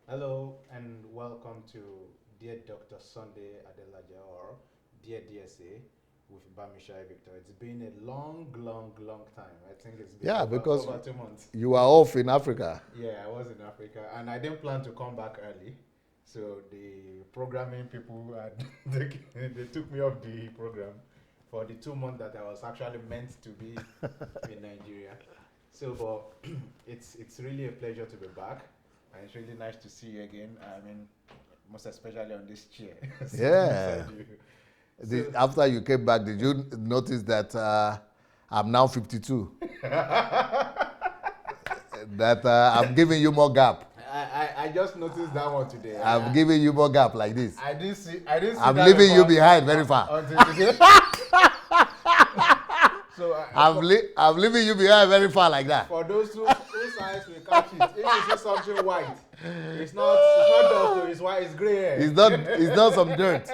Hello and welcome to Dear Dr. Sunday Adelaja or Dear DSA with BAMISAYE Victor. It's been a long time. I think it's been Yeah, because over 2 months. you are off in Africa. Yeah, I was in Africa and I didn't plan to come back early. So the programming people they took me off the program for the 2 months that I was actually meant to be in Nigeria. So, but it's really a pleasure to be back, and it's really nice to see you again. I mean, most especially on this chair, sitting Yeah. beside you. So, After you came back, did you notice that I'm now 52? That I'm giving you more gap. I just noticed that one today. I'm giving you more gap like this. I didn't see I'm that leaving you before behind very far. until today. So I'm leaving you behind very far like that. for those whose eyes will catch it, if you see something white, it's not dust, though, it's white, it's gray hair. It's not some dirt.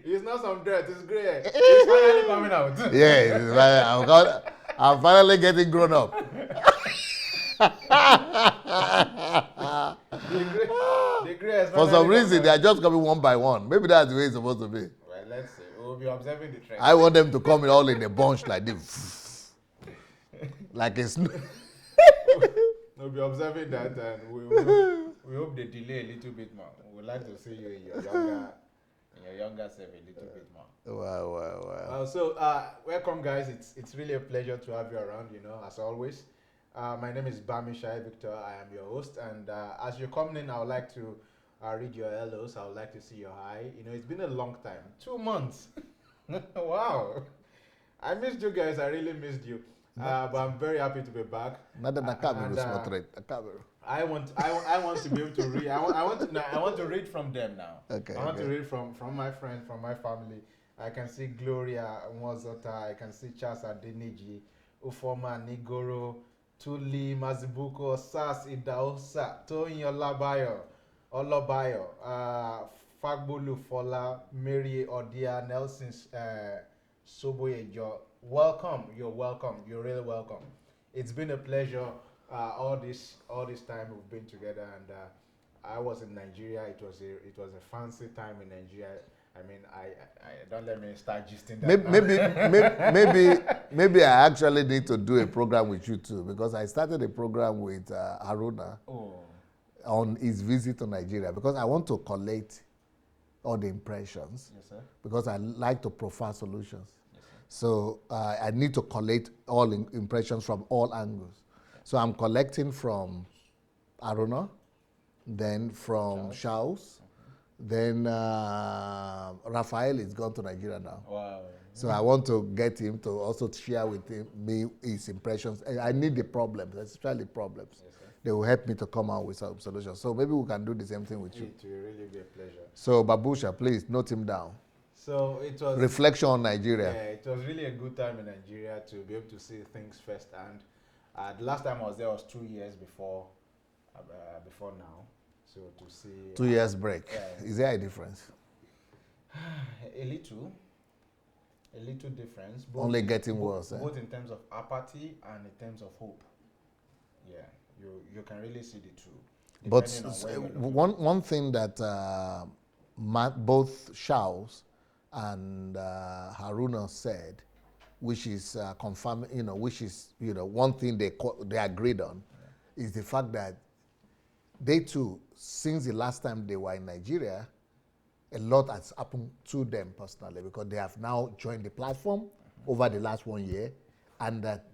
It's not some dirt, it's gray hair. It's finally coming out. Yeah, I'm finally getting grown up. The gray is For finally some coming reason, out. they are just coming one by one. Maybe that's the way it's supposed to be. Well, let's see. We'll be observing the trend. I want them to come in all in a bunch like this. Like a snow. We'll be observing that, and we hope they delay a little bit more. We would like to see you in your younger self a little bit more. Wow. So welcome, guys. It's really a pleasure to have you around. As always. My name is BAMISAYE Victor. I am your host, and as you're coming in, I would like to read your hellos. I would like to see your hi. It's been a long time, 2 months. Wow, I missed you guys. I really missed you. But I'm very happy to be back. Nada na And cabiru, cabiru. I want to be able to read. I want to read from them now. Okay, I want to okay. read from my friends, from my family. I can see Gloria Mwazota. I can see Charles Adeniji, Ufoma Nigoro, Tuli Mazibuko, Sas Idaosa, Toyin Olabayo, Fagbolu Fola, Mary Odia, Nelson Soboyejo. Welcome. You're welcome. You're really welcome. It's been a pleasure. All this time we've been together, and I was in Nigeria. It was a fancy time in Nigeria. I mean, I don't let me start gisting that now. Maybe I actually need to do a program with you too, because I started a program with Haruna Oh, on his visit to Nigeria, because I want to collect all the impressions, yes, sir. because I like to profile solutions. Yes, sir. So I need to collect all impressions from all angles. So I'm collecting from Aruna, then from Charles, then Raphael is gone to Nigeria now. Wow. So I want to get him to also share with me his impressions. I need the problems, especially problems. Yes, sir. They will help me to come out with some solutions. So maybe we can do the same thing with you. It will really be a pleasure. So Babusha, please note him down. So it was Reflection on yeah, Nigeria. it was really a good time in Nigeria to be able to see things firsthand. The last time I was there was 2 years before now. So to see 2 years break. Yeah. Is there a difference? a little difference. Only getting worse. Both in terms of apathy and in terms of hope. Yeah, you can really see the two. But depending on where you're looking. one thing that both Charles and Haruna said, which is confirming, which is one thing they agreed on, is the fact that they too, since the last time they were in Nigeria, a lot has happened to them personally, because they have now joined the platform over the last 1 year, and that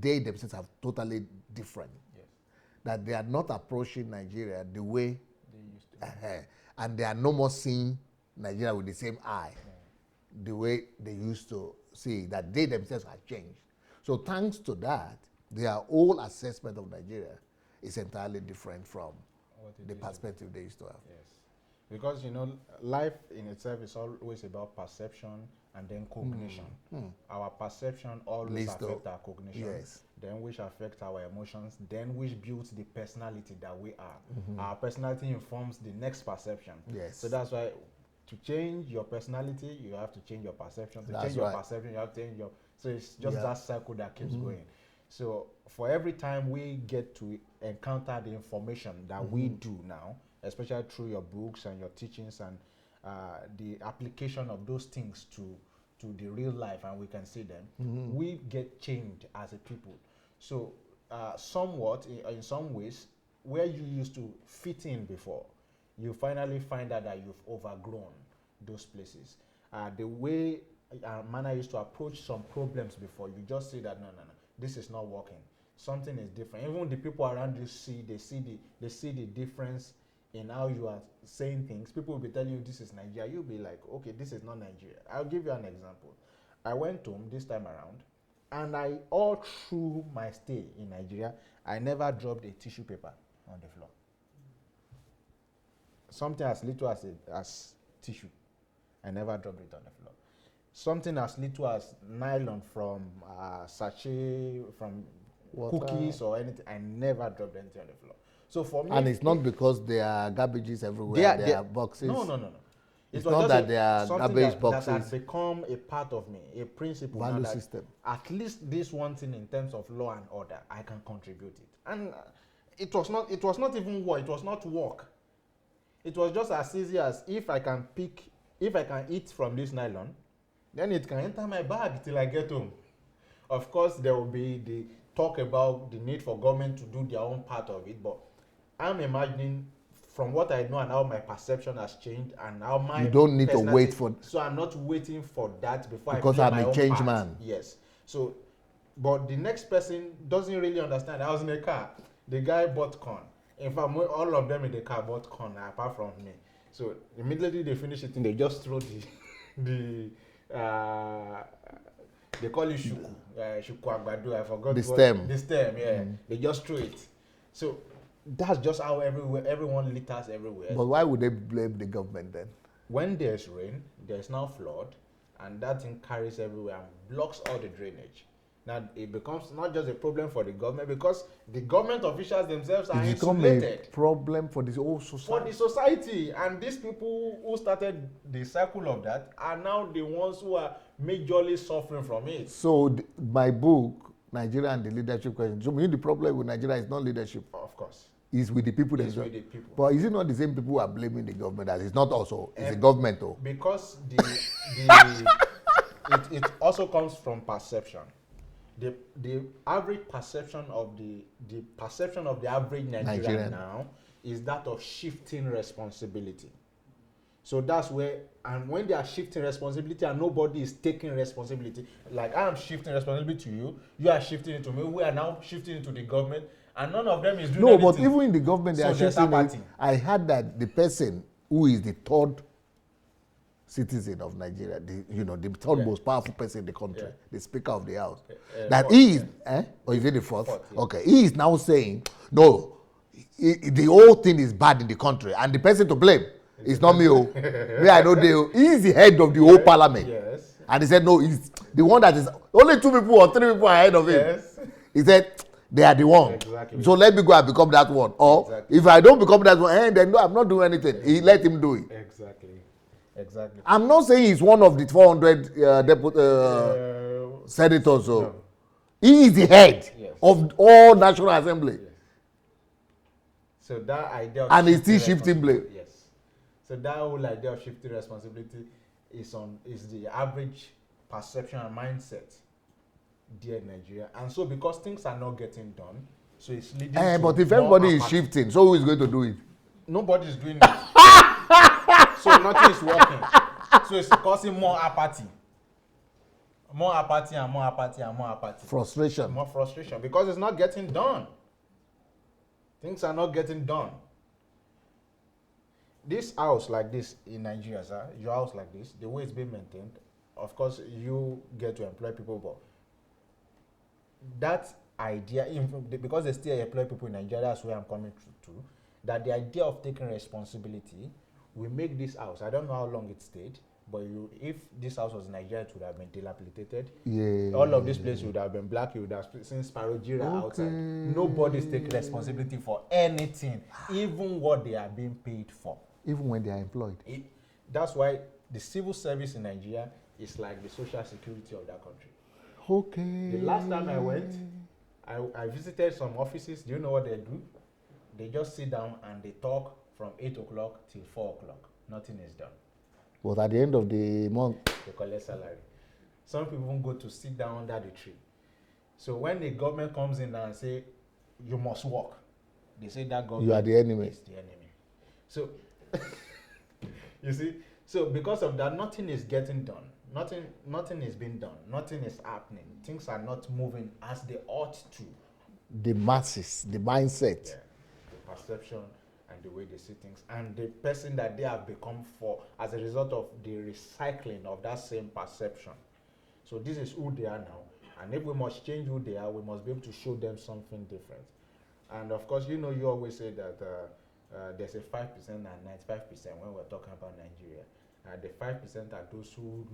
they themselves are totally different. Yes. That they are not approaching Nigeria the way, They used to. and they are no more seeing Nigeria with the same eye, the way they used to see, that they themselves have changed. So thanks to that, their whole assessment of Nigeria is entirely different from What it the is. perspective they used to have. Yes. Because life in itself is always about perception and then cognition. Our perception always Leads to- affects our cognition, yes. then which affects our emotions, then which builds the personality that we are. Our personality informs the next perception. Yes. So that's why to change your personality, you have to change your perception. To That's change your right. perception, you have to change your. So it's just Yeah. that cycle that keeps going. So for every time we get to encounter the information that we do now, especially through your books and your teachings and the application of those things to the real life, and we can see them, we get changed as a people. So somewhat, in some ways, where you used to fit in before, you finally find out that you've overgrown those places. The way Mana used to approach some problems before, you just say that no, this is not working. Something is different. Even the people around you see the difference in how you are saying things. People will be telling you this is Nigeria. You'll be like, okay, this is not Nigeria. I'll give you an example. I went home this time around, and all through my stay in Nigeria, I never dropped a tissue paper on the floor. Something as little as tissue, I never dropped it on the floor. Something as little as nylon from sachet, from water, cookies or anything, I never dropped anything on the floor. So for me, and it's not because there are garbages everywhere. There are boxes. No. It's not that there are garbage boxes. That has become a part of me, a principle. Value system. At least this one thing in terms of law and order, I can contribute it. And it was not even work. It was not work. It was just as easy as if I can eat from this nylon, then it can enter my bag till I get home. Of course, there will be the talk about the need for government to do their own part of it, but I'm imagining from what I know and how my perception has changed and how my you don't need to wait for. So I'm not waiting for that before because I play I'm my a change own part. man. Yes. So, but the next person doesn't really understand. I was in a car. The guy bought corn. In fact, all of them in the car bought corn apart from me. So immediately they finish eating, they just throw they call it shuku, agbado. I forgot the stem. The stem, yeah. They just throw it. So that's just how everyone litters everywhere. But why would they blame the government then? When there's rain, there's now flood, and that thing carries everywhere and blocks all the drainage. Now it becomes not just a problem for the government, because the government officials themselves are insulated. It's become a problem for the whole society. For the society, and these people who started the cycle of that are now the ones who are majorly suffering from it. So my book, Nigeria and the Leadership Question. So the problem with Nigeria is not leadership. Of course. It's with the people themselves. With the people. But is it not the same people who are blaming the government? As it's not also. It's the government though. Because it also comes from perception. The average perception of the average Nigerian now is that of shifting responsibility. So that's where, and when they are shifting responsibility and nobody is taking responsibility, like I am shifting responsibility to you, you are shifting it to me, we are now shifting it to the government, and none of them is doing anything. No, but even in the government, they are shifting it. I heard that the person who is the third citizen of Nigeria, the third most powerful person in the country, the Speaker of the House, that fourth, he is, or is it the fourth? Yeah. Okay, he is now saying, no, the whole thing is bad in the country, and the person to blame is not me. Me, I know he is the head of the whole parliament. Yes. And he said, no, he's the one that is, only 2 people or 3 people are ahead of him. Yes. He said, they are the one. Exactly. So let me go and become that one. Or if I don't become that one, then no, I'm not doing anything. He let him do it. Exactly. I'm not saying he's one of the 400 senators. So no. He is the head of all National Assembly. Yes. So that idea of and he's still shifting blame. Yes. So that whole idea of shifting responsibility is the average perception and mindset dear Nigeria. And so because things are not getting done, so it's leading to but if everybody is shifting, so who is going to do it? Nobody is doing it. So nothing is working. So it's causing more apathy. More apathy and more apathy and more apathy. Frustration. More frustration because it's not getting done. Things are not getting done. This house like this in Nigeria, sir, your house like this, the way it's being maintained, of course you get to employ people, but that idea, because they still employ people in Nigeria, that's where I'm coming to, that the idea of taking responsibility will make this house, I don't know how long it stayed, but if this house was in Nigeria, it would have been dilapidated. Yeah. All of this place would have been black. You would have seen Sparrow Jira outside. Nobody's taking responsibility for anything, even what they are being paid for. Even when they are employed. That's why the civil service in Nigeria is like the social security of that country. Okay. The last time I went, I visited some offices. Do you know what they do? They just sit down and they talk from 8 o'clock till 4 o'clock. Nothing is done. But at the end of the month, They collect salary. Some people even go to sit down under the tree. So when the government comes in and say, you must work, they say that government you are the enemy. is the enemy. So, you see, so because of that, nothing is getting done. Nothing is being done. Nothing is happening. Things are not moving as they ought to. The masses, the mindset. Yeah. The perception and the way they see things, and the person that they have become for as a result of the recycling of that same perception. So this is who they are now, and if we must change who they are, we must be able to show them something different. And of course, you know, you always say that there's a 5% and 95% when we're talking about Nigeria. The 5% are those who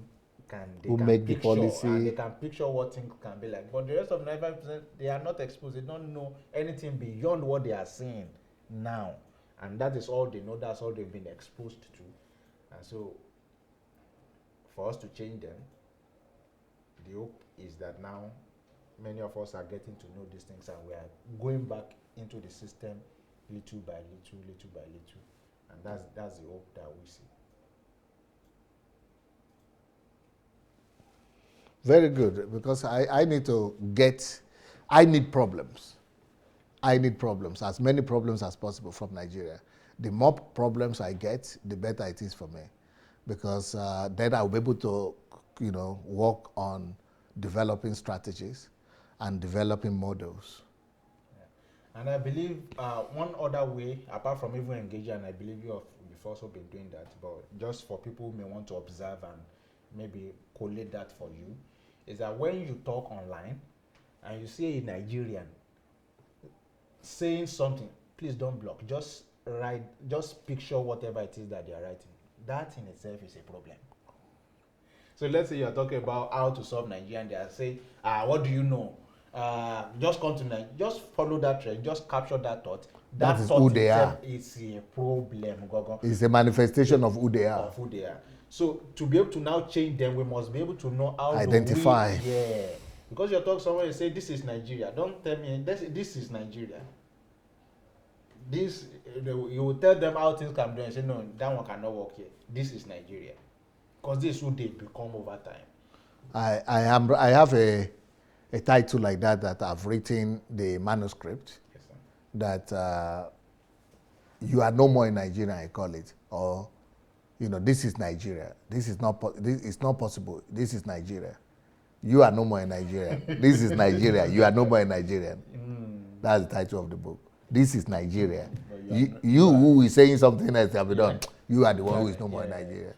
can make the picture, policy. and they can picture what things can be like. But the rest of 95%, they are not exposed. They don't know anything beyond what they are seeing now. And that is all they know. That's all they've been exposed to. And so, for us to change them, the hope is that now many of us are getting to know these things, and we are going back into the system little by little, little by little. And that's the hope that we see. Very good, because I need problems. I need problems, as many problems as possible from Nigeria. The more problems I get, the better it is for me, because then I'll be able to, work on developing strategies and developing models. Yeah. And I believe one other way, apart from even engaging, and I believe you've also been doing that, but just for people who may want to observe and maybe collate that for you, is that when you talk online and you see a Nigerian saying something, please don't block. Just write, just picture whatever it is that they are writing. That in itself is a problem. So let's say you're talking about how to solve Nigeria, and they are saying, what do you know? Just come to Nigeria, just follow that trend, just capture that thought. That is thought who they are. Is a problem, Gogo. It's a manifestation of who they are. Of who they are. So to be able to now change them, we must be able to know how identify. Because you're talking somewhere, you say this is Nigeria. Don't tell me this is Nigeria. This you will tell them how things can be done and say no, that one cannot work here. This is Nigeria. Because this is who they become over time. I have a title like that I've written the manuscript. Yes, sir. That you are no more in Nigeria, I call it, or this is Nigeria. This is not. It's not possible. This is Nigeria. You are no more in Nigeria. This is Nigeria. You are no more in Nigeria. That's the title of the book. This is Nigeria. You who is saying something else have been done. You are the one who is no more in Nigeria.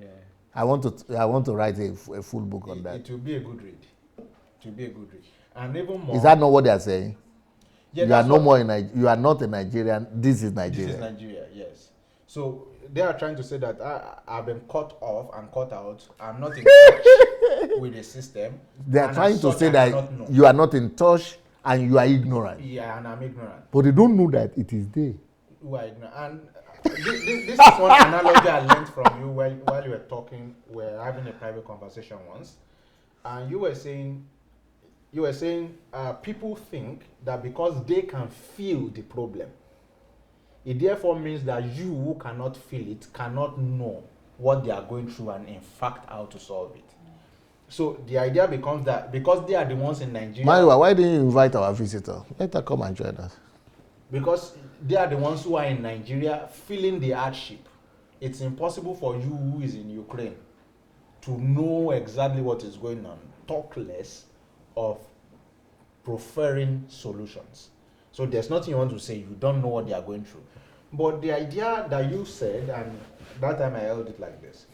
Yeah. I want to write a full book on that. It will be a good read. It will be a good read. And even more. Is that not what they are saying? Yeah, you are no more in Nigeria. You are not a Nigerian. This is Nigeria. This is Nigeria. Yes. So they are trying to say that I've been cut off and cut out. I'm not in touch with the system. They are trying to say that you are not in touch and you are ignorant. Yeah, and I'm ignorant. But they don't know that it is there. You are ignorant. And this is one analogy I learned from you while you were talking. We're having a private conversation once, and you were saying people think that because they can feel the problem, it therefore means that you who cannot feel it cannot know what they are going through and in fact how to solve it. So the idea becomes that because they are the ones in Nigeria. Maiwa, why didn't you invite our visitor? Let her come and join us. Because they are the ones who are in Nigeria feeling the hardship. It's impossible for you who is in Ukraine to know exactly what is going on. Talk less of preferring solutions. So there's nothing you want to say. You don't know what they are going through. But the idea that you said, and that time I held it like this,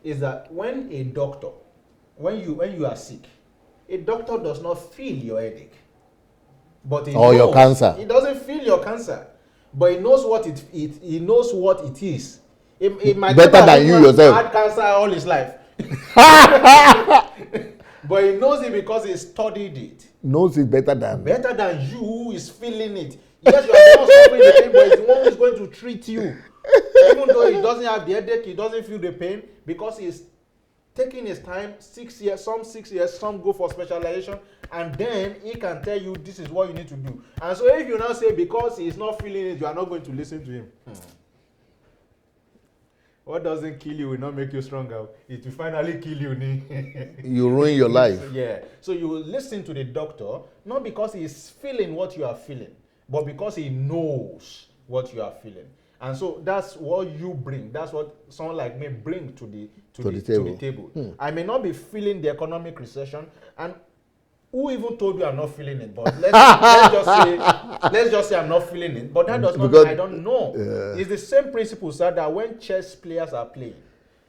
is that when a doctor, when you are sick, a doctor does not feel your headache. But or your cancer. He doesn't feel your cancer. But he knows what he knows what it is. It might better than you yourself. Had cancer all his life. But he knows it because he studied it. Knows it better than you who is feeling it. Yes, you are the one suffering the pain, but he's the one who is going to treat you. Even though he doesn't have the headache, he doesn't feel the pain because he's taking his time, 6 years, some go for specialization, and then he can tell you this is what you need to do. And so if you now say because he's not feeling it, you are not going to listen to him. What doesn't kill you will not make you stronger. It will finally kill you. You ruin your life. Yeah. So you will listen to the doctor, not because he's feeling what you are feeling, but because he knows what you are feeling. And so that's what you bring. That's what someone like me bring to the table. I may not be feeling the economic recession, and who even told you I'm not feeling it? But let's just say I'm not feeling it. But that does not mean I don't know. Yeah. It's the same principle, sir, that when chess players are playing,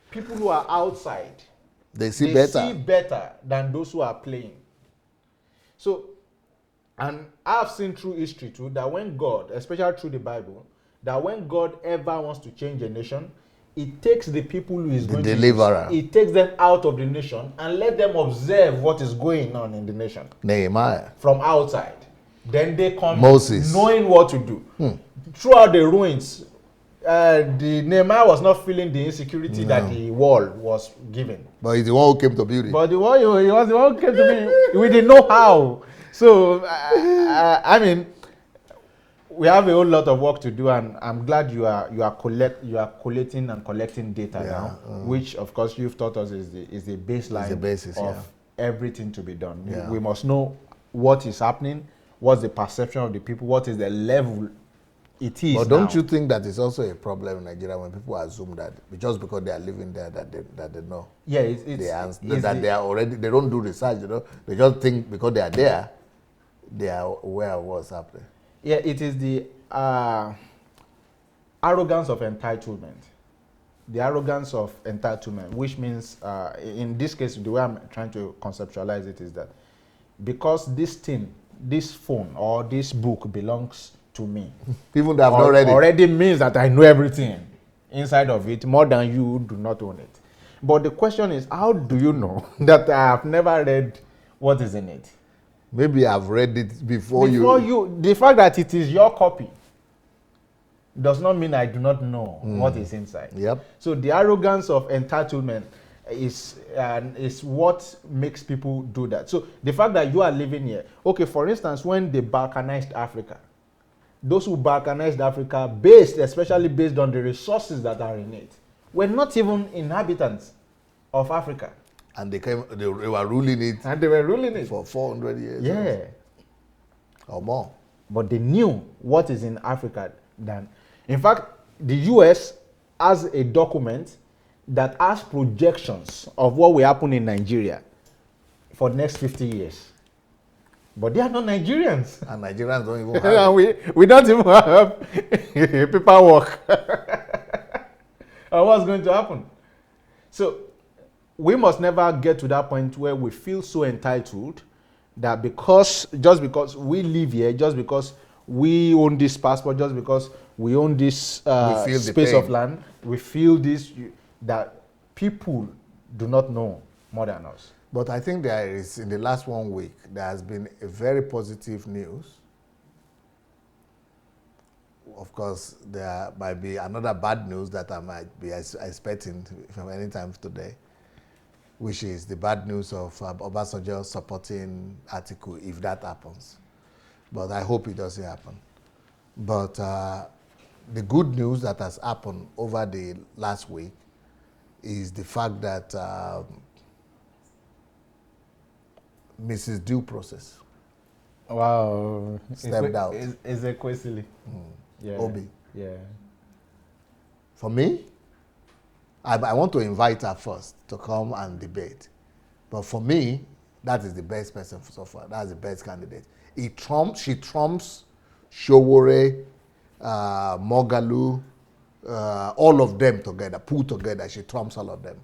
people who are outside, they see better than those who are playing. So, and I've seen through history too that when God, especially through the Bible, that when God ever wants to change a nation, it takes the people who is going deliverer. To use, it takes them out of the nation and let them observe what is going on in the nation. Nehemiah. From outside. Then they come Moses. Knowing what to do. Throughout the ruins, the Nehemiah was not feeling the insecurity that the wall was giving. But he's the one who came to build it. But he was the one who came to build it. We didn't know how. So, I mean, we have a whole lot of work to do, and I'm glad you are collating and collecting data now, which of course you've taught us is the baseline of everything to be done. Yeah. We must know what is happening, what's the perception of the people, what is the level it is. But don't you think that is also a problem in Nigeria when people assume that just because they are living there that they know? Yeah, they are already, they don't do research, they just think because they are there, they are aware of what's happening. Yeah, it is the arrogance of entitlement. The arrogance of entitlement, which means, in this case, the way I'm trying to conceptualize it is that because this thing, this phone or this book belongs to me, people that have not read it already means that I know everything inside of it more than you do not own it. But the question is, how do you know that I have never read what is in it? Maybe I've read it before you. The fact that it is your copy does not mean I do not know what is inside. Yep. So the arrogance of entitlement is what makes people do that. So the fact that you are living here, okay, for instance, when they balkanized Africa, those who balkanized Africa, especially based on the resources that are in it, were not even inhabitants of Africa. And they were ruling it. And they were ruling it for 400 years. Yeah. Or more. But they knew what is in Africa. In fact, the US has a document that has projections of what will happen in Nigeria for the next 50 years. But they are not Nigerians. And Nigerians don't even have we don't even have paperwork. What's going to happen? So we must never get to that point where we feel so entitled that just because we live here, just because we own this passport, just because we own this space of land, we feel that people do not know more than us. But I think there is, in the last 1 week, there has been a very positive news. Of course, there might be another bad news that I might be expecting from any time today, which is the bad news of Obasanjo supporting Atiku, if that happens. But I hope it doesn't happen. But the good news that has happened over the last week is the fact that Mrs. Due Process stepped out. Is a Kwesili. Yeah. Obi. Yeah. For me, I want to invite her first to come and debate. But for me, that is the best person so far. That's the best candidate. She trumps Showore, Mogalu, all of them together, put together. She trumps all of them.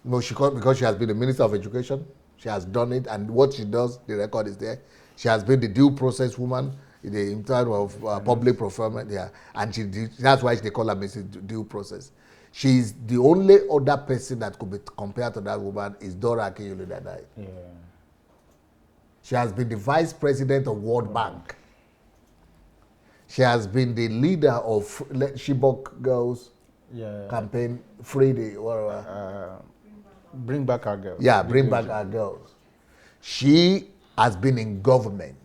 No, because she has been the Minister of Education. She has done it, and what she does, the record is there. She has been the due process woman in terms of public procurement, and that's why they call her Mrs. Due Process. She's the only other person that could be compared to that woman is Dora Akinyele. Yeah. She has been the vice president of World Bank. She has been the leader of Chibok girls campaign, free the whatever. Bring back our girls. Yeah, bring back our girls. She has been in government.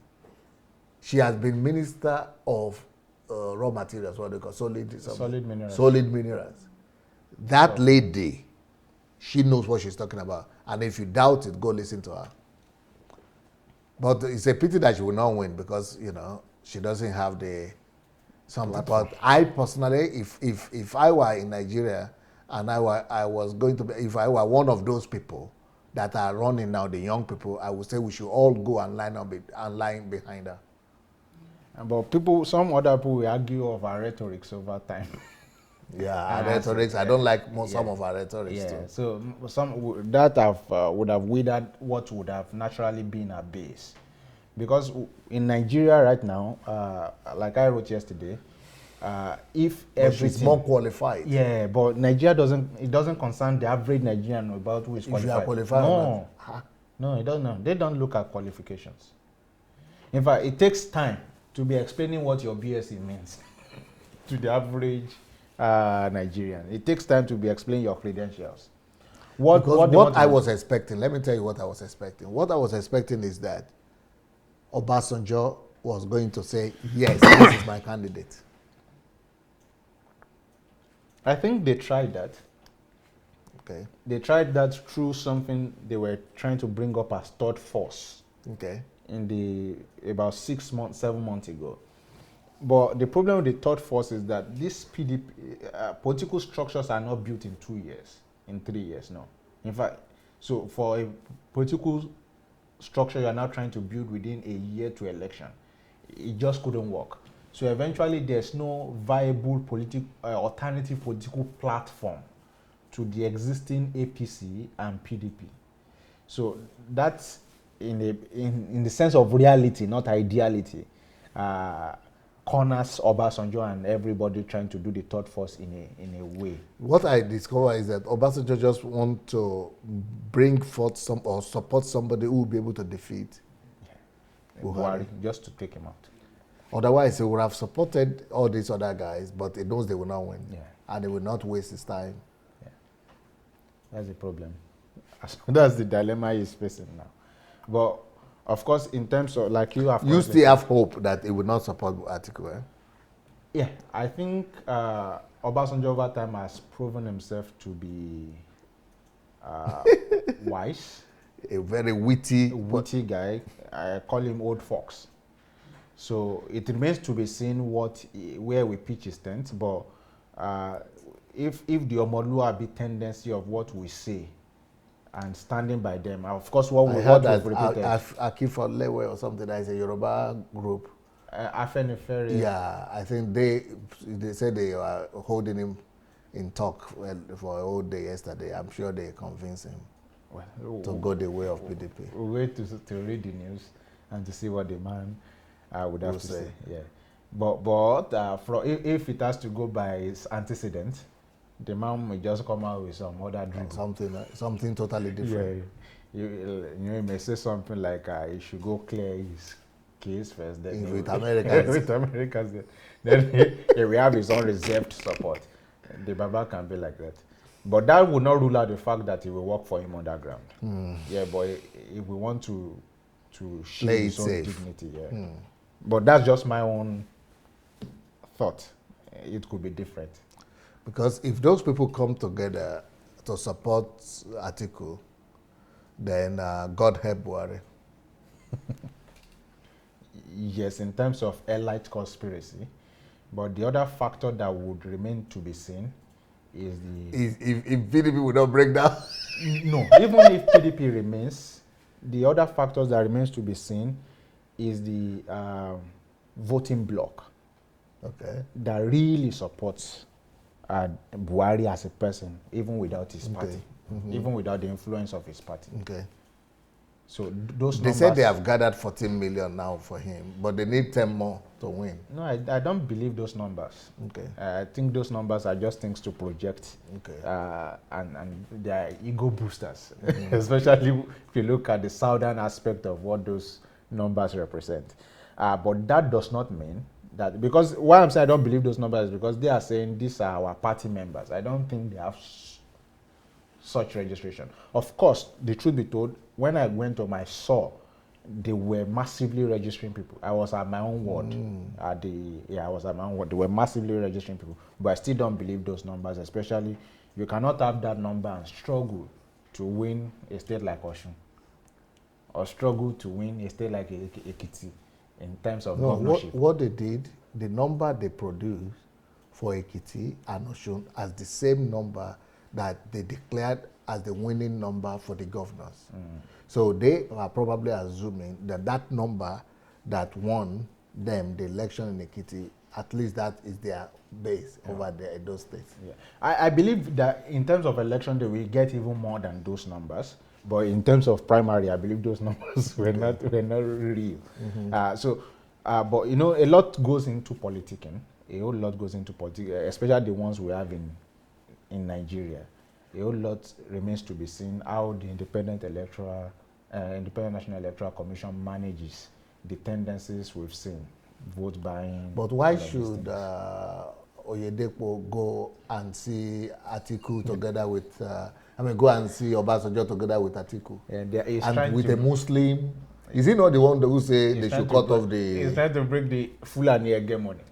She has been minister of raw materials, what they call solid minerals. Solid minerals. That lady, she knows what she's talking about. And if you doubt it, go listen to her. But it's a pity that she will not win because, she doesn't have the something. But I personally, if I were in Nigeria and I was going to be, if I were one of those people that are running now, the young people, I would say we should all go and line behind her. But some other people will argue of our rhetorics over time. Yeah, our rhetorics. I don't like some of our rhetorics too. So some that would have withered what would have naturally been our base, because in Nigeria right now, like I wrote yesterday, if everything, she's more qualified. Yeah, but Nigeria doesn't concern the average Nigerian about who is qualified. If you are qualified, no, it doesn't. They don't look at qualifications. In fact, it takes time to be explaining what your BSc means to the average Nigerian. It takes time to be explaining your credentials. What I was expecting, let me tell you what I was expecting. What I was expecting is that Obasanjo was going to say, yes, this is my candidate. I think they tried that. Okay. They tried that through something they were trying to bring up as third force. Okay. About 7 months ago. But the problem with the third force is that these PDP political structures are not built in 2 years, in 3 years, no. In fact, so for a political structure you are now trying to build within a year to election, it just couldn't work. So eventually there's no viable alternative political platform to the existing APC and PDP. So that's in the sense of reality, not ideality, corners Obasanjo and everybody trying to do the third force in a way. What I discover is that Obasanjo just want to bring forth or support somebody who will be able to defeat Buhari, just to take him out. Otherwise, he would have supported all these other guys, but he knows they will not win. Yeah. And they will not waste his time. Yeah. That's the problem. That's the dilemma he's facing now. But of course, in terms of you still have hope that he would not support Atiku, eh? Yeah, I think Obasanjo over time has proven himself to be wise, a very witty guy. I call him old fox. So it remains to be seen where we pitch his tent. But if the Omoluabi tendency of what we say and standing by them. Of course, what we heard that Akifo-Lewe or something, that is a Yoruba group. Afenifere. Yeah, I think they said they were holding him in talk for a whole day yesterday. I'm sure they convinced him to go the way of PDP. We'll wait to read the news and to see what the man would have to say. Yeah, but if it has to go by his antecedent, the man may just come out with some other drink. Something totally different. Yeah, you may say something like he should go clear his case first. Then with Americans. With Americans. Then he will have his own reserved support. The Baba can be like that. But that would not rule out the fact that he will work for him underground. Yeah, but if we want to shield his own dignity, yeah. But that's just my own thought. It could be different. Because if those people come together to support Atiku, then God help Buhari. Yes, in terms of elite conspiracy. But the other factor that would remain to be seen is if PDP would not break down? No, even if PDP remains, the other factors that remains to be seen is the voting bloc. Okay. That really supports Buhari as a person, even without his party, even without the influence of his party. Okay. So those they said they have gathered 14 million now for him, but they need 10 more to win. No, I don't believe those numbers. Okay. I think those numbers are just things to project. Okay. And they are ego boosters, especially if you look at the southern aspect of what those numbers represent. But that does not mean that, because why I'm saying I don't believe those numbers is because they are saying these are our party members. I don't think they have such registration. Of course, the truth be told, when I went to my saw, they were massively registering people. I was at my own ward. I was at my own ward. They were massively registering people. But I still don't believe those numbers, especially you cannot have that number and struggle to win a state like Osun, or struggle to win a state like Ekiti in terms of governorship. What they did, the number they produced for Ekiti and Osun as the same number that they declared as the winning number for the governors. So they are probably assuming that that number that won them the election in Ekiti, at least that is their base over there in those states. Yeah. I believe that in terms of election, they will get even more than those numbers. But in terms of primary, I believe those numbers were not real. But you know, a lot goes into politicking. A whole lot goes into politics, especially the ones we have in Nigeria. A whole lot remains to be seen how the Independent National Electoral Commission manages the tendencies we've seen, vote buying. But why should Oyedepo go and see Atiku together with, go and see Obasanjo together with Atiku? And with a Muslim? Is he not the one who say they should cut off the... He's trying to break the Fulani hegemony.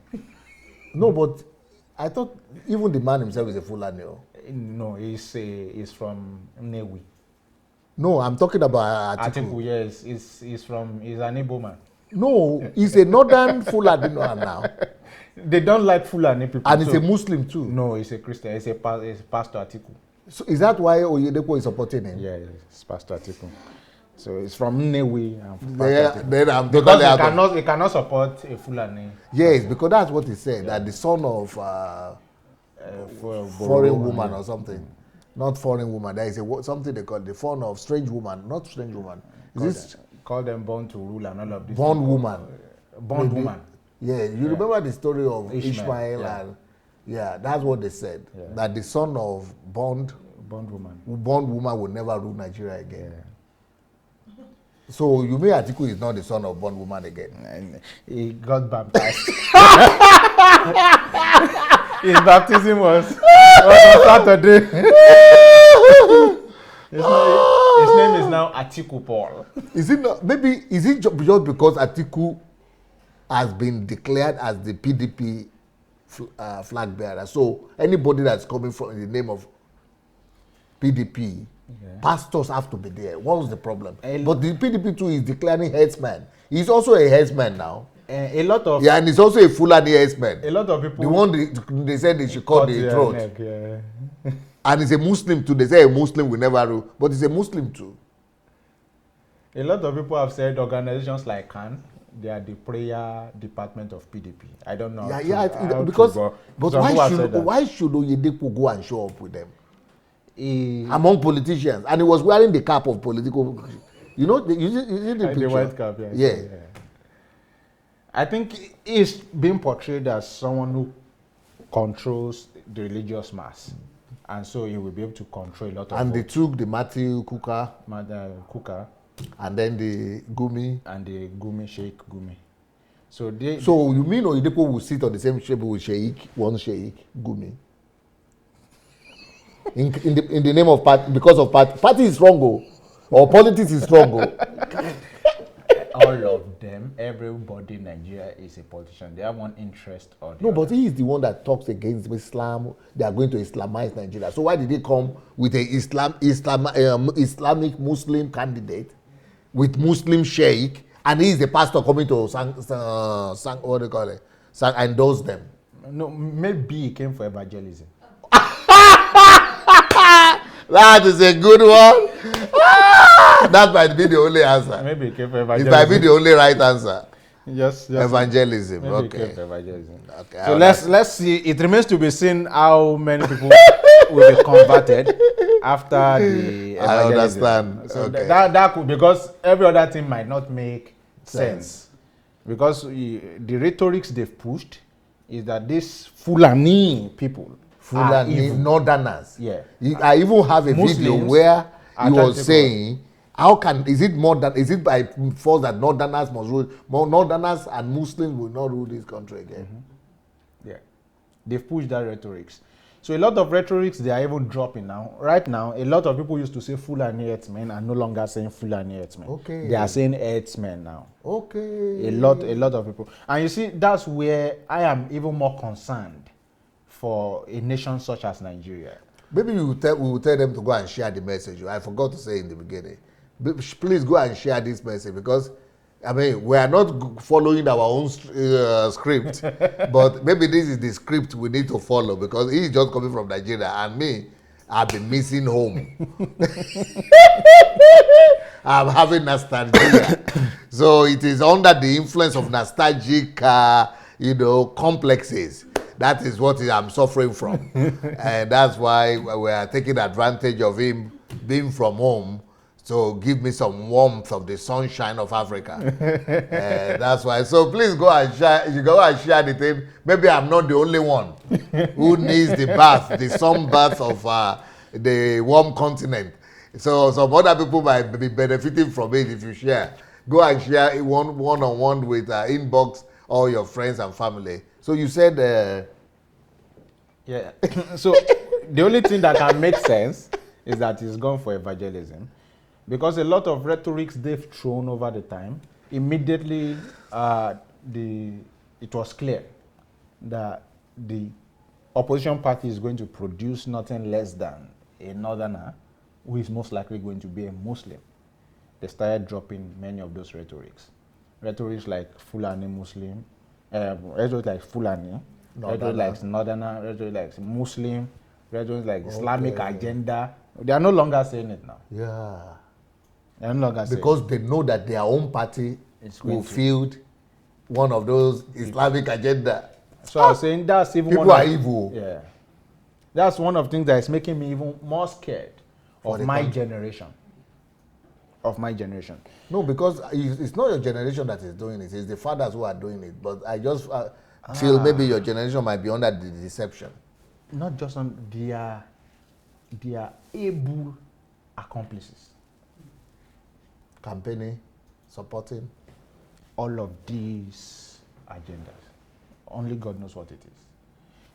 No, but I thought even the man himself is a Fulani. No, he's from Newi. No, I'm talking about Atiku. Atiku, yes, he's an Igbo man. No, he's a northern Fulani now. They don't like Fulani people. And he's a Muslim too. No, he's a Christian. He's a Pastor Atiku. So is that why Oyedepo is supporting him? Yeah, it's Pastor Atiku. So it's from Newi. Then I'm because he cannot support a Fulani. Yes, because that's what he said, that the son of foreign woman or something. Not foreign woman. There is something they call the son of strange woman. Not strange woman. Call them born to rule and all of this. Born woman. Born woman. Yeah, you remember the story of Ishmael and that's what they said. Yeah. That the son of born woman will never rule Nigeria again. Yeah. So you mean Atiku is not the son of born woman again? And he got baptized. His baptism was on Saturday. His name is now Atiku Paul. Is it not? Maybe is it just because Atiku has been declared as the PDP flag bearer? So anybody that's coming from the name of PDP, pastors have to be there. What was the problem? But the PDP too is declaring headsman. He's also a headsman now. A lot of and he's also a Fulani headsman. A lot of people. The one they said they should cut the throat. Neck, And he's a Muslim too. They say a Muslim will never rule, but he's a Muslim too. A lot of people have said organizations like CAN, they are the prayer department of PDP. I don't know. But why should Oyedepo go and show up with them? Among politicians, and he was wearing the cap of political. You know, the picture. The white cap, yeah. I think he's being portrayed as someone who controls the religious mass, and so he will be able to control a lot of. And they took the Matthew Kuka, and then the Gumi, Sheikh Gumi. So you mean Oyedepo will sit on the same table with Sheikh Gumi? In the name of party, because of party is wrong, or politics is wrong. All of them, everybody in Nigeria is a politician. They have one interest or the other. But he is the one that talks against Islam. They are going to Islamize Nigeria. So why did they come with a Islamic Muslim candidate with Muslim sheikh, and he is the pastor coming to endorse them? No, maybe he came for evangelism. That is a good one. That might be the only answer. Maybe he came for evangelism. It might be the only right answer. Just evangelism. Maybe Okay. He came for evangelism. Okay. So let's see. It remains to be seen how many people will be converted after the evangelism. I understand. So okay. that could, because every other thing might not make sense. Because the rhetorics they've pushed is that these Fulani people, Fulani northerners. Yeah. I even have a video where he was saying, How can, is it by force that Northerners must rule? More Northerners and Muslims will not rule this country again. Yeah, they've pushed that rhetorics. So a lot of rhetorics they are even dropping now. Right now, a lot of people used to say Fulani herdsmen are no longer saying Fulani herdsmen. Okay. They are saying herdsmen now. Okay. A lot of people. And you see, that's where I am even more concerned for a nation such as Nigeria. Maybe we will tell them to go and share the message. I forgot to say in the beginning. Please go and share this message, because I mean, we are not following our own script, but maybe this is the script we need to follow, because he is just coming from Nigeria, and me, I've been missing home. I'm having nostalgia. So it is under the influence of nostalgic, complexes. That is what I'm suffering from. And that's why we are taking advantage of him being from home. So give me some warmth of the sunshine of Africa. That's why. So please go and share. You go and share the thing. Maybe I'm not the only one who needs the bath, the sun bath of the warm continent. So some other people might be benefiting from it if you share. Go and share it one-on-one with inbox all your friends and family. So you said... Yeah. So the only thing that can make sense is that he's gone for evangelism. Because a lot of rhetorics they've thrown over the time, immediately it was clear that the opposition party is going to produce nothing less than a northerner who is most likely going to be a Muslim. They started dropping many of those rhetorics. Rhetorics like Fulani Muslim, rhetoric like Fulani, rhetoric like northerner, rhetoric like Muslim, rhetoric like Islamic agenda. They are no longer saying it now. Yeah. Because they know that their own party will field one of those Islamic agenda. So I was saying that's even people are evil. Yeah, that's one of the things that is making me even more scared of my generation. Of my generation. No, because it's not your generation that is doing it; it's the fathers who are doing it. But I just feel maybe your generation might be under the deception. Not just on their able accomplices. Campaigning, supporting all of these agendas. Only God knows what it is.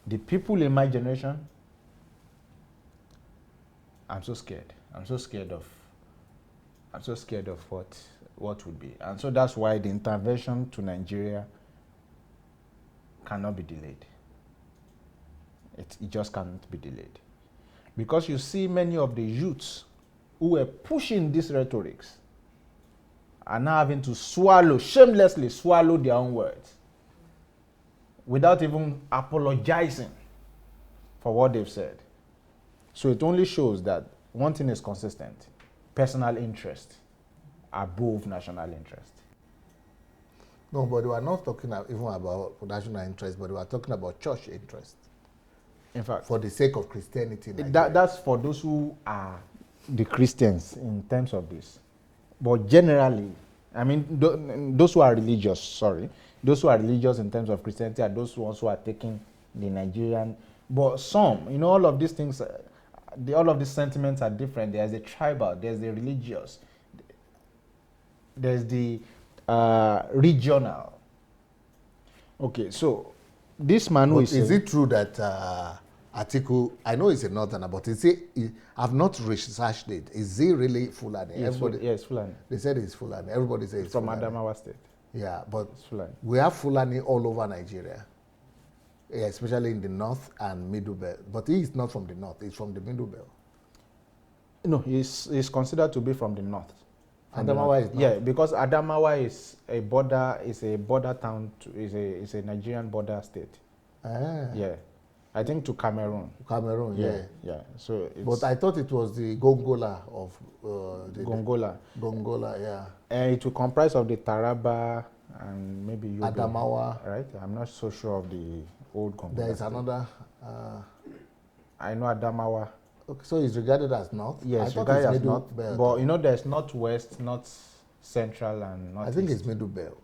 The people in my generation, I'm so scared. I'm so scared of what would be. And so that's why the intervention to Nigeria cannot be delayed. It just cannot be delayed. Because you see many of the youths who were pushing these rhetorics are now having to shamelessly swallow their own words without even apologizing for what they've said. So it only shows that one thing is consistent: personal interest above national interest. No, but we are not talking even about national interest, but we are talking about church interest. In fact, for the sake of Christianity. That's for those who are the Christians in terms of this. But generally, I mean, those who are religious, those who are religious in terms of Christianity are those ones who are taking the Nigerian. But some, all of these things, all of these sentiments are different. There's the tribal, there's the religious, there's the regional. Okay, so this man who is it true that Atiku, I know he's a northerner, but I've not researched it. Is he really Fulani? Yes, Fulani. They said he's Fulani. Everybody says it's from Fulani. Adamawa State. Yeah, but we have Fulani all over Nigeria, especially in the north and middle belt. But he is not from the north; he's from the middle belt. No, he's considered to be from the north. Adamawa is north. Yeah, because Adamawa is a border town. Is a Nigerian border state. Yeah. I think to Cameroon. Cameroon, yeah. Yeah. So but I thought it was the Gongola of Gongola. Gongola, yeah. It will comprise of the Taraba and maybe Yobe, Adamawa. Right? I'm not so sure of the old Gongola. There is another. I know Adamawa. Okay, so it's regarded as north? Yes, regarded as north. But there's northwest, north central, and north. I think it's middle belt.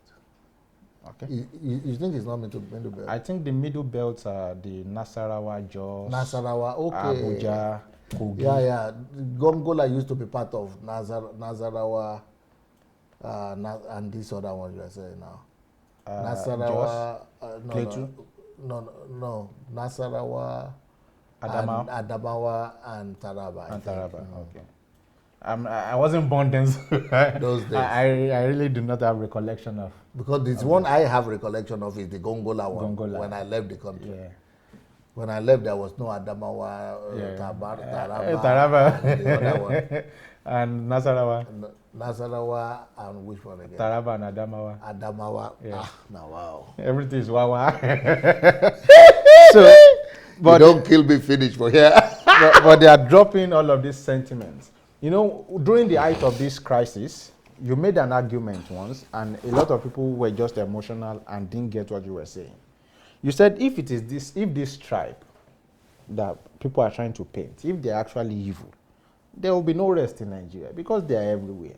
Okay. You think it's not middle belt? I think the middle belts are the Nasarawa, Jos, Nasarawa, okay. Abuja. Kogi. Yeah. Gongola used to be part of Nasarawa, and this other one you are saying now. Nasarawa, Plateau, no. Nasarawa, Adamawa, and Adamawa and Taraba. and Taraba. Okay. I wasn't born then, so Those days. I really do not have recollection of. Because this one I have recollection of is the Gongola one. Gongola. When I left the country. Yeah. When I left, there was no Adamawa, Taraba, Taraba, and the other one. and Nasarawa, Nasarawa, and which one again? Taraba and Adamawa. Adamawa. Yeah. Now wow. Everything is wawa. So, But don't kill me, finish for here. but they are dropping all of these sentiments. You know, during the height of this crisis, you made an argument once, and a lot of people were just emotional and didn't get what you were saying. You said if this tribe that people are trying to paint, if they're actually evil, there will be no rest in Nigeria because they are everywhere.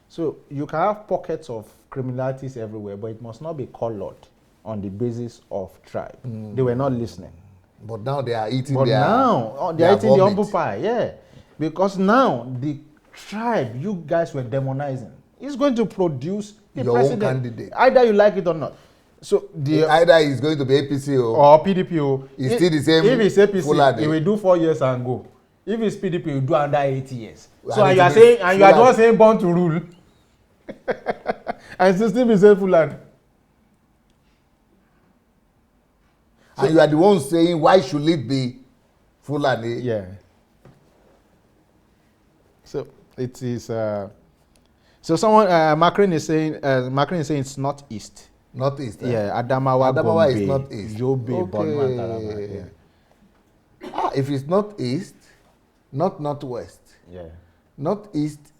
So you can have pockets of criminalities everywhere, but it must not be colored on the basis of tribe. They were not listening. But now they are eating But their now they're eating the vomit. humble pie, yeah. Because now the tribe you guys were demonizing is going to produce the Your own president. candidate. Either you like it or not. So Either he's going to be APC or PDP. It's still the same. If it's APC, Fulani. he will do 4 years and go. If it's PDP, he will do under 8 years. And So and it you are is saying, and you are the Fulani. one saying born to rule, and still be saying Fulani. And you are the one saying, why should it be Fulani? Yeah. So it is. So someone Macron is saying it's not east. Northeast. Yeah, Adamawa, Adamawa Gombe, is northeast. Yobe, Borno, and Taraba. Yeah. If it's northeast, not northwest. Yeah. Northeast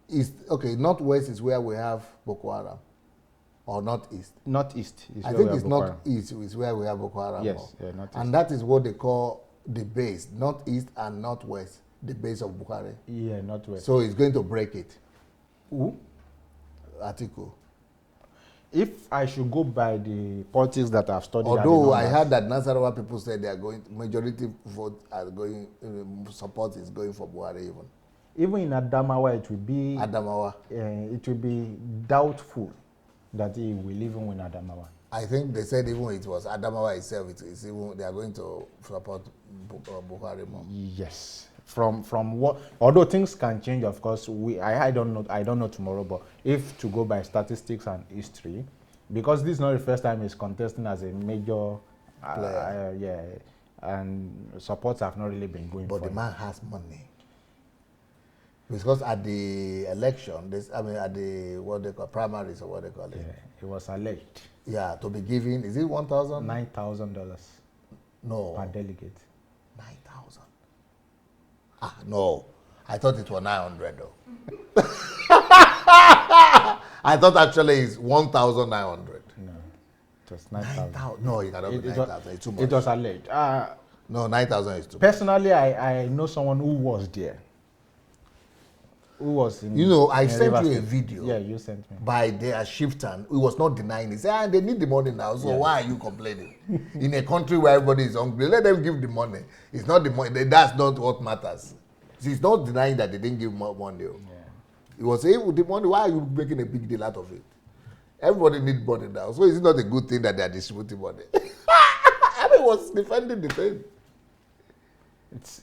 is okay. Northwest is where we have Boko Haram, or northeast. Northeast is I where think we it's have Boko Haram. northeast is where we have Boko Haram. Yes, yeah, northeast. And that is what they call the base. Northeast and northwest, the base of Boko Haram. Yeah, northwest. So it's going to break it. Who? Article. If I should go by the politics that I've studied, Although I heard that Nasarawa people said they are going, majority vote are going, support is going for Buhari even in Adamawa, it will be Adamawa. It will be doubtful that he will even win Adamawa. I think they said even it was Adamawa itself, it's even, they are going to support Buhari more. Yes. From what, although things can change, of course, I don't know tomorrow, but if to go by statistics and history, because this is not the first time he's contesting as a major player, and supports have not really been going. But for the man has money. Because at the election, at the what they call primaries or what they call it. Yeah, it was alleged. Yeah, to be given, is it $1,000? $9,000 No. per delegate. 9,000. No. I thought it was 900 though. I thought actually it's 1,900. No, it was 9,000. No, you cannot be 9,000. It's too much. It was alleged. No, 9,000 is too much. Personally, I know someone who was there. Who was in, I sent you a State. video. Yeah, you sent me. By their chieftain, who was not denying it. He said, they need the money now, so why are you complaining? In a country where everybody is hungry, let them give the money. It's not the money. That's not what matters. He's not denying that they didn't give more money. Yeah. He was saying, with the money, why are you making a big deal out of it? Everybody needs money now. So it's not a good thing that they are distributing money. I mean, he was defending the thing.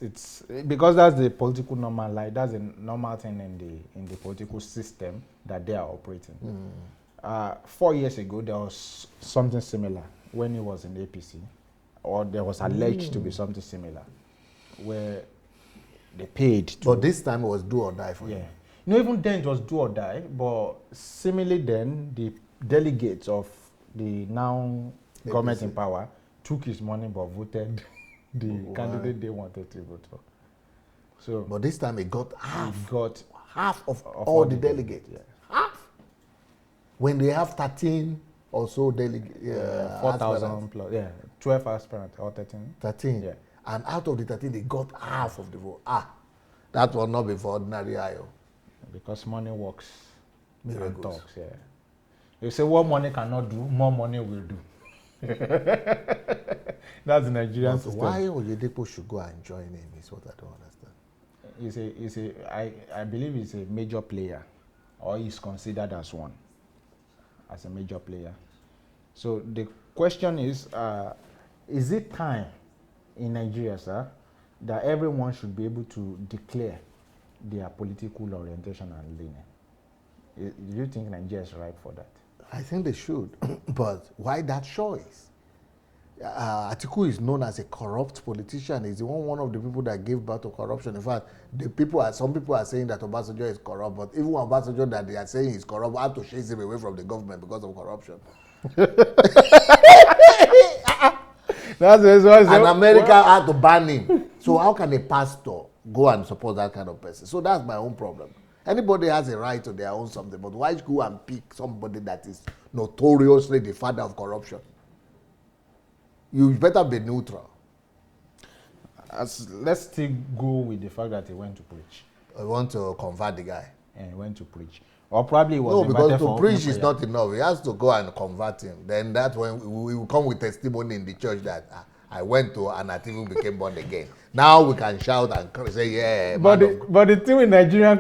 It's because that's the political normal, like that's a normal thing in the political system that they are operating. 4 years ago, there was something similar when he was in APC, or there was alleged to be something similar, where they paid. But this time it was do or die for him. Even then it was do or die, but similarly then the delegates of the now APC. Government in power took his money but voted the candidate they wanted to vote for. So, but this time it got half. Half of all the delegates. Yeah. Half. When they have 13 or so delegates. 4,000 plus. 12 aspirants or 13. 13. Yeah. And out of the 13, they got half of the vote. That will not be for ordinary IO. Because money works. Miracles. And talks, You say what money cannot do, more money will do. That's the Nigerian But system. why Oyedepo should go and join him is what I don't understand. I believe he's a major player, or he's considered as one, as a major player. So the question is it time in Nigeria, sir, that everyone should be able to declare their political orientation and leaning? Do you think Nigeria is right for that? I think they should, but why that choice? Atiku is known as a corrupt politician. He's one of the people that gave birth to corruption. In fact, some people are saying that Obasanjo is corrupt, but even Obasanjo that they are saying is corrupt have to chase him away from the government because of corruption. And America had to ban him. So how can a pastor go and support that kind of person? So that's my own problem. Anybody has a right to their own something, but why go and pick somebody that is notoriously the father of corruption? You better be neutral. Let's still go with the fact that he went to preach. I want to convert the guy. And he went to preach. Or probably it was no, because to preach is not enough. He has to go and convert him. Then that's when we will come with testimony in the church that I went to and I even became born again. Now we can shout and say, yeah. But the thing with Nigeria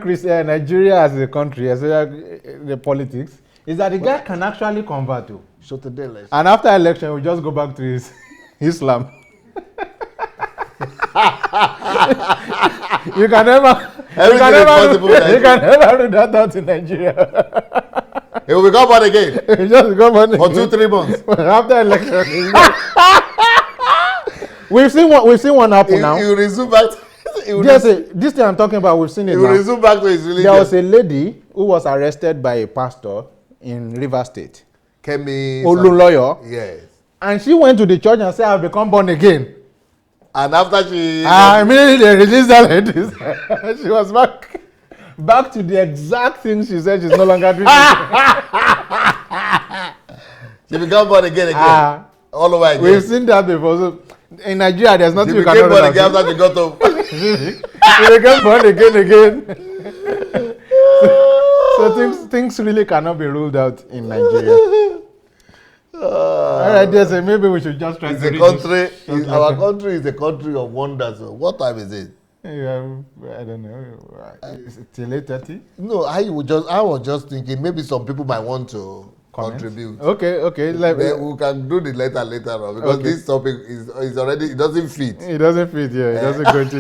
as a country, especially the politics, is that the guy can actually convert to. So today, and after election, we just go back to his Islam. You can never do that out in Nigeria. He will become born again. He just become born again. For 2-3 months. After election. We've seen one happen now. He will resume back. This thing I'm talking about, we've seen it now. He will resume back to his religion. There was a lady who was arrested by a pastor in Rivers State. Kemi Olunloyo. Yes. And she went to the church and said, I've become born again. And after she... immediately they released her like this. She was back to the exact thing she said she's no longer doing. She became born again. All over again. We've seen that before. So in Nigeria, there's nothing you cannot do. She became born again after she got home. She became born again. So things really cannot be ruled out in Nigeria. All right, DSA, maybe we should just try to our country is a country of wonders. What time is it? Yeah, I don't know. Is it till 8:30? No, I was just thinking maybe some people might want to contribute. Okay. We can do the later on because this topic is already, it doesn't fit. It doesn't fit, yeah. It doesn't go into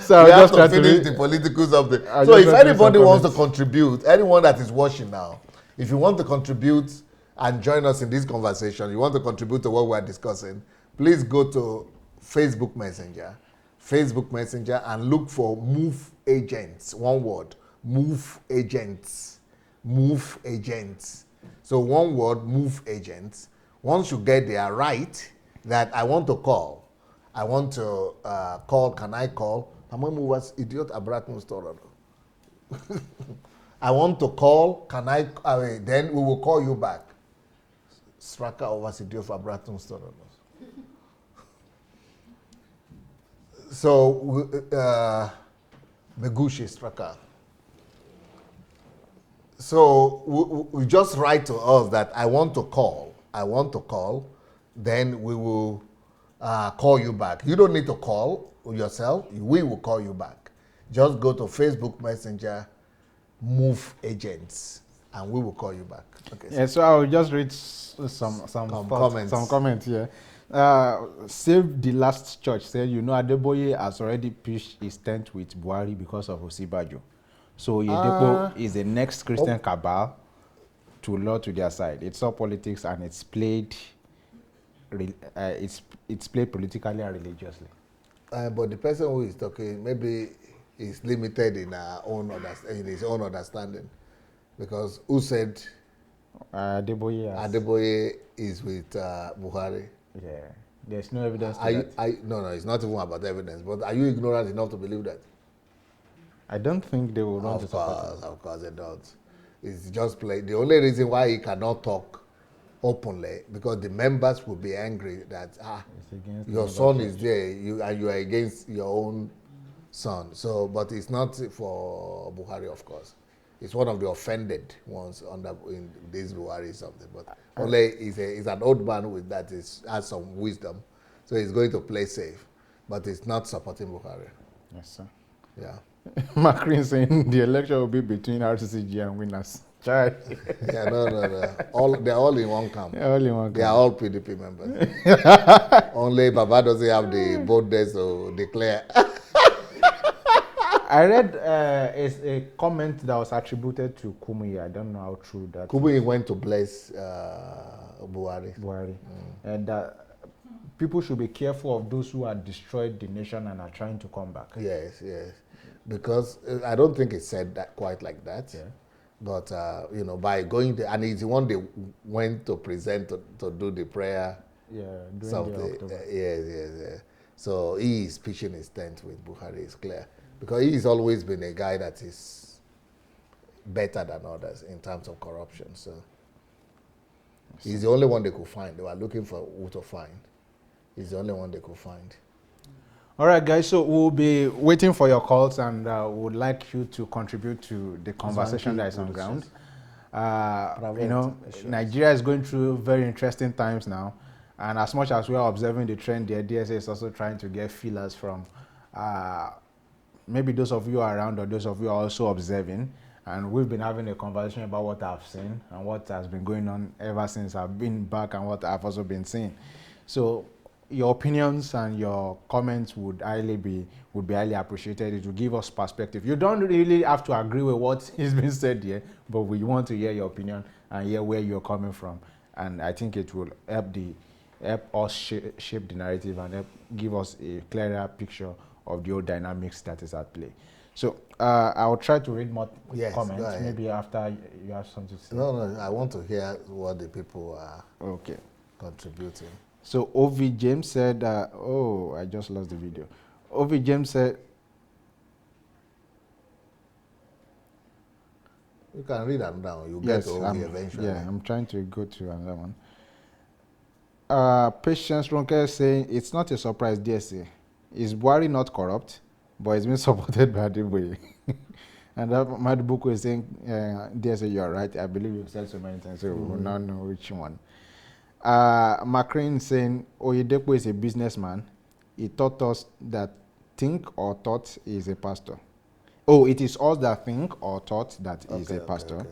So we have to finish the political something. So if anybody wants to contribute, anyone that is watching now, if you want to contribute and join us in this conversation, you want to contribute to what we are discussing, please go to Facebook Messenger, and look for Move Agents. One word, Move Agents. Move Agents. So one word, Move Agents. Once you get there, write that I want to call. I want to call. Can I call? I'm going to move us idiot abratno store. I want to call. Can I? Then we will call you back. Straka over idiot abratno store. So Megushi Straka. So we just write to us that I want to call. Then we will call you back. You don't need to call yourself. We will call you back. Just go to Facebook Messenger, Move Agents, and we will call you back. Okay. Yeah, so I will just read some comments here. Save the Last Church said, Adeboye has already pitched his tent with Buhari because of Osibajo. So Oyedepo is the next Christian cabal to lure to their side. It's all politics and it's played politically and religiously. But the person who is talking maybe is limited in his own understanding, because who said Adeboye is with Buhari? Yeah, there's no evidence to that. No, it's not even about evidence. But are you ignorant enough to believe that? I don't think they will want to support it. Of course they don't. It's just play. The only reason why he cannot talk openly, because the members will be angry that your son is there, you are against your own son. So, but it's not for Buhari, of course. He's one of the offended ones in this Buhari something. But only he's an old man with that has some wisdom. So he's going to play safe. But he's not supporting Buhari. Yes, sir. Yeah. Macron saying the election will be between RCCG and winners. Child. Yeah, no. They're all in one camp. Yeah, all in one They are camp. all PDP members. Only Baba doesn't have the boldness to declare. I read a comment that was attributed to Kumuyi. I don't know how true that Kumuyi went to bless Buhari. And people should be careful of those who have destroyed the nation and are trying to come back. Yes. Because I don't think it said that quite like that. Yeah. But, by going there, and it's the one they went to present to do the prayer. Yeah, during Something. the October. Yes. So he is pitching his tent with Buhari, it's clear. Because he's always been a guy that is better than others in terms of corruption. So he's the only one they could find. They were looking for who to find. He's the only one they could find. All right, guys. So we'll be waiting for your calls, and would like you to contribute to the conversation that is on ground. Nigeria is going through very interesting times now, and as much as we are observing the trend, the DSA is also trying to get feelers from maybe those of you around or those of you are also observing. And we've been having a conversation about what I've seen and what has been going on ever since I've been back, and what I've also been seeing. So your opinions and your comments would be highly appreciated. It will give us perspective. You don't really have to agree with what is being said here, but we want to hear your opinion and hear where you're coming from. And I think it will help us shape the narrative and help give us a clearer picture of the old dynamics that is at play. So I will try to read more comments. Maybe after you have something to say. No, I want to hear what the people are okay contributing. So OV James said, I just lost the video. OV James said, you can read them down. You get to OV eventually. Yeah, I'm trying to go to another one. Patience Ronke saying, it's not a surprise, DSA. Is Buhari not corrupt? But it's been supported by the way. And Madubuku is saying, DSA, you're right. I believe you've said so many times, so we will not know which one. Macron saying, Oyedepo is a businessman. He taught us that think or thought is a pastor. Oh, it is us that think or thought that is a pastor.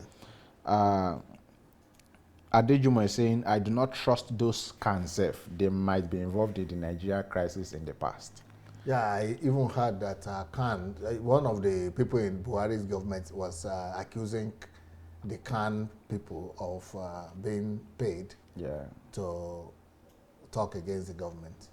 Adejumo is saying, I do not trust those can serve. They might be involved in the Nigeria crisis in the past. Yeah, I even heard that one of the people in Buhari's government was accusing the Khan people of being paid to talk against the government.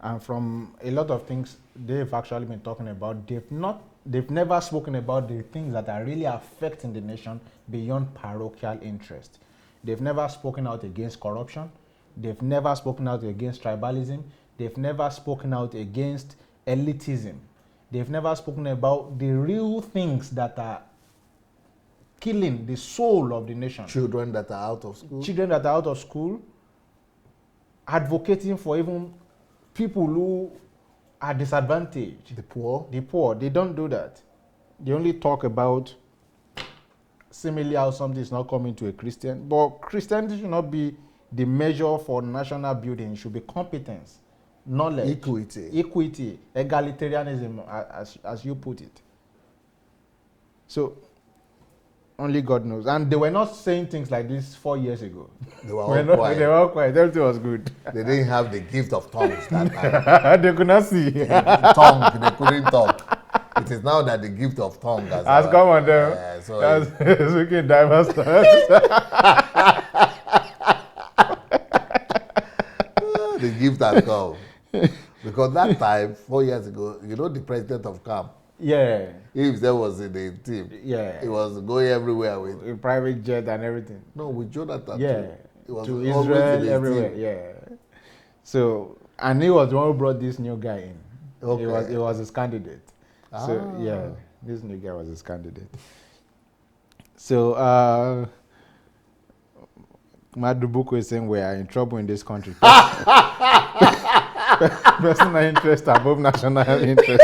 And from a lot of things they've actually been talking about, they've never spoken about the things that are really affecting the nation beyond parochial interest. They've never spoken out against corruption. They've never spoken out against tribalism. They've never spoken out against elitism. They've never spoken about the real things that are killing the soul of the nation. Children that are out of school. Children that are out of school, advocating for even people who are disadvantaged. The poor. The poor. They don't do that. They only talk about similarly how something is not coming to a Christian. But Christianity should not be the measure for national building. It should be competence, knowledge, equity, egalitarianism, as you put it. So only God knows. And they were not saying things like this 4 years ago. They were all quiet. They were all quiet. Everything was good. They didn't have the gift of tongues that time. They could not see. Tongue, they couldn't talk. It is now that the gift of tongue has come on them. It's speaking diverse tongues. The gift has come. Because that time, 4 years ago, the president of camp, if there was in the team, he was going everywhere with a private jet and everything. No, with Jonathan. It was to Israel, everywhere. So, and he was the one who brought this new guy in. Okay. He was his candidate. So this new guy was his candidate. So Madubuku is saying we are in trouble in this country. Personal interest above national interest.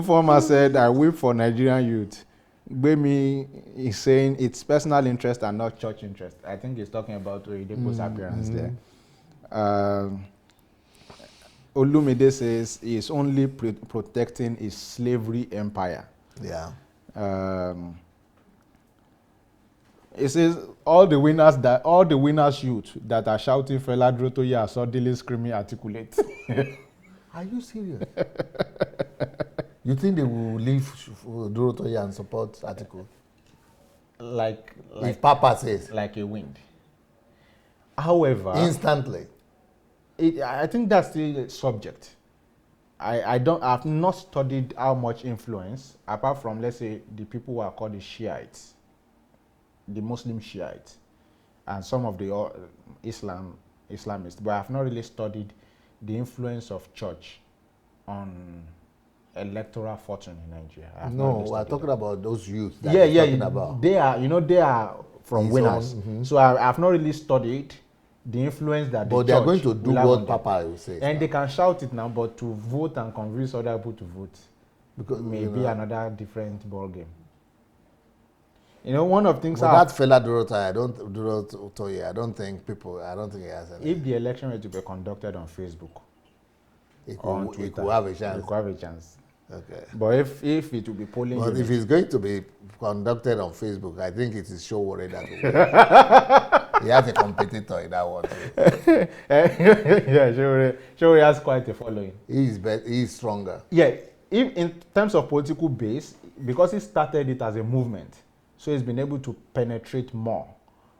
Ufoma said, I weep for Nigerian youth. Gbemi is saying it's personal interest and not church interest. I think he's talking about Oyedepo's appearance there. Olumide says he's only protecting his slavery empire. Yeah. It says all the winners youth that are shouting Fela Durotoye are suddenly screaming articulate. Are you serious? You think they will leave Durotoye and support article? like If Papa says. like a wind. However, Instantly. I think that's the subject. I've not studied how much influence, apart from, let's say, the people who are called the Shiites, the Muslim Shiites, and some of the Islamists, but I've not really studied the influence of church on electoral fortune in Nigeria. No, we're talking about those youth that yeah, you're talking about. They are from His winners. own, So I've not really studied the influence that But the they are church going to do will have what on them. Papa will say. And they can shout it now, but to vote and convince other people to vote Because may you be know, another different ball game. You know, one of things. but that fella Durotoye, I don't think he has any. If the election were to be conducted on Facebook, He on could Twitter, have a chance. he could have a chance. Okay. But if it will be polling, But if units, it's going to be conducted on Facebook, I think it is Showore that will win. He has a competitor in that one too. yeah, Showore has quite a following. He is stronger. Yeah, if in terms of political base, because he started it as a movement, so he's been able to penetrate more.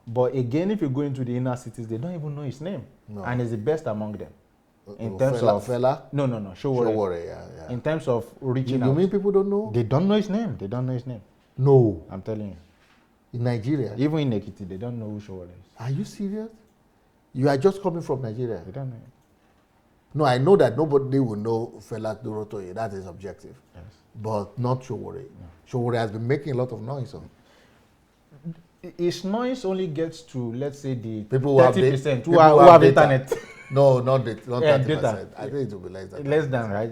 But again, if you go into the inner cities, they don't even know his name, No. and he's the best among them. In terms of Fela? no, Showore. Showore, yeah. In terms of reaching You out, mean people don't know? they don't know his name. No. I'm telling you. In Nigeria? Even in Ekiti, they don't know who Showore is. Are you serious? You are just coming from Nigeria? They don't know him. No, I know that nobody will know Fela Durotoye. That is objective. Yes. But not Showore. Showore has been making a lot of noise on. His noise only gets to, let's say, the People who have 30% who who have data. internet. No, not 30%. Data. I think it will be less than Less than, right?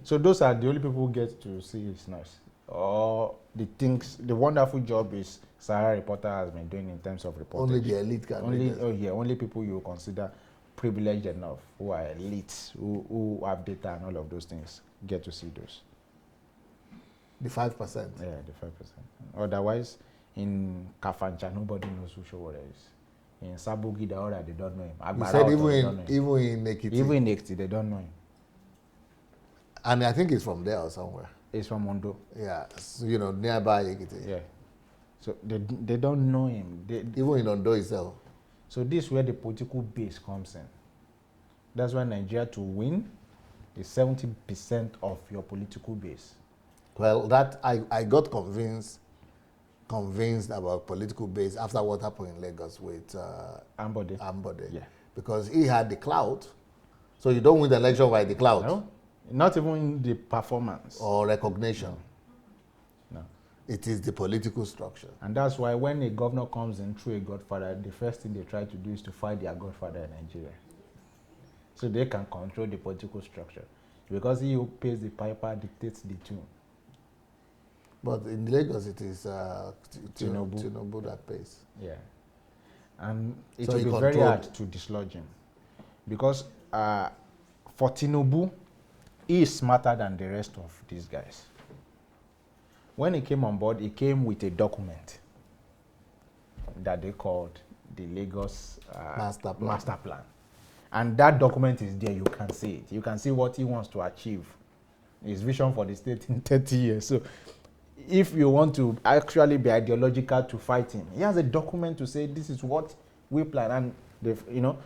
So those are the only people who get to see his noise. Or the wonderful job is Sahara Reporter has been doing in terms of reporting. Only the elite can read it. Only people you consider privileged enough, who are elites, who have data and all of those things, get to see those. The 5%. Yeah, the 5%. Otherwise, in Kafancha, nobody knows who Showore is. In Sabugi, they don't know him. You Agbara said Auto, even they in don't know him. even in Ekiti. Even in Ekiti, they don't know him. And I think it's from there or somewhere. He's from Ondo. Yeah, so, nearby Ekiti. Yeah. So they don't know him. Even in Ondo itself. So this is where the political base comes in. That's why Nigeria to win is 70% of your political base. Well, that I got convinced about political base after what happened in Lagos with Ambode. Yeah. Because he had the clout. So you don't win the election by the clout. No, not even the performance. Or recognition. No. It is the political structure. And that's why when a governor comes in through a godfather, the first thing they try to do is to fight their godfather in Nigeria. So they can control the political structure. Because he who pays the piper dictates the tune. But in Lagos, it is Tinubu that pays. Yeah. And it So will he be very controlled. hard to dislodge him. Because for Tinubu, he is smarter than the rest of these guys. When he came on board, he came with a document that they called the Lagos Master Plan. And that document is there. You can see it. You can see what he wants to achieve. His vision for the state in 30 years. So if you want to actually be ideological to fight him, he has a document to say this is what we plan. And,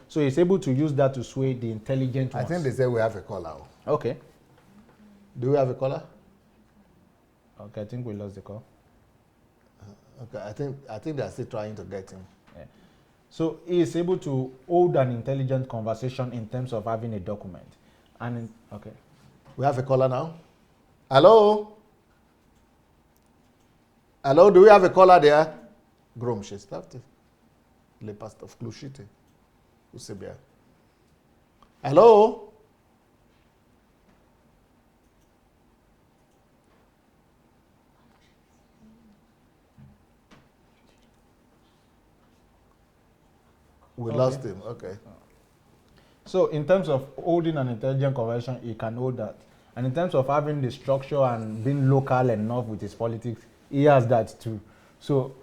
so he's able to use that to sway the intelligent ones. I think they say we have a caller. Okay. Do we have a caller? Okay, I think we lost the call. Okay, I think they're still trying to get him. Yeah. So he is able to hold an intelligent conversation in terms of having a document. And okay. We have a caller now. Hello? Hello, do we have a caller there? Gromshe started. Le pastor of Klushite. Usebia. Hello? We Okay. lost him. Okay. So in terms of holding an intelligent conversation, he can hold that. And in terms of having the structure and being local enough with his politics, he has that too. So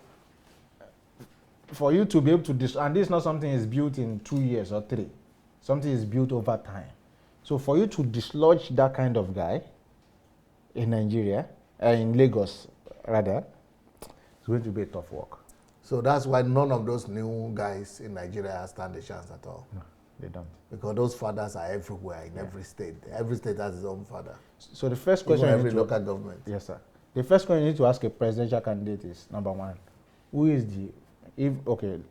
for you to be able to, and this is not something is built in 2 years or 3. Something is built over time. So for you to dislodge that kind of guy in Nigeria, in Lagos rather, it's going to be a tough work. So that's why none of those new guys in Nigeria stand a chance at all. No, they don't. Because those fathers are everywhere in every state. Every state has its own father. So the first question, Even every local government. Yes, sir. The first question you need to ask a presidential candidate is, number one, who is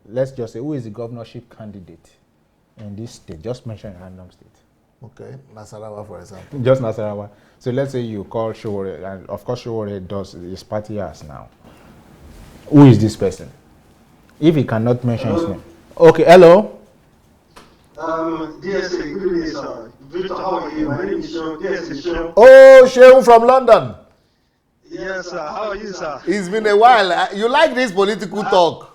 let's just say, who is the governorship candidate in this state? Just mention a random state. Okay, Nasarawa, for example. Just Nasarawa. So let's say you call Showore, and of course Showore does his party has now. Who is this person? If he cannot mention his name. Okay, hello? DSA, good evening, sir. Victor, how are you? My name is Sean. DSA, Sean. Oh, Shehu from London. Yes, sir. How are you, sir? It's been a while. You like this political talk?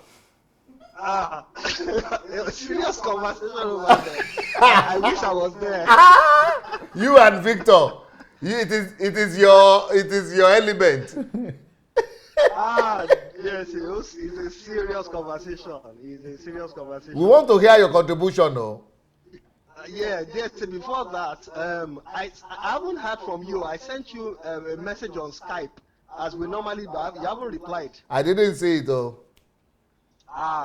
Serious conversation over there. I wish I was there. You and Victor. It is your element. Yes, it's a serious conversation. It's a serious conversation. We want to hear your contribution, though. Yeah, DSA, before that, I haven't heard from you. I sent you a message on Skype, as we normally do. You haven't replied. I didn't see it, though.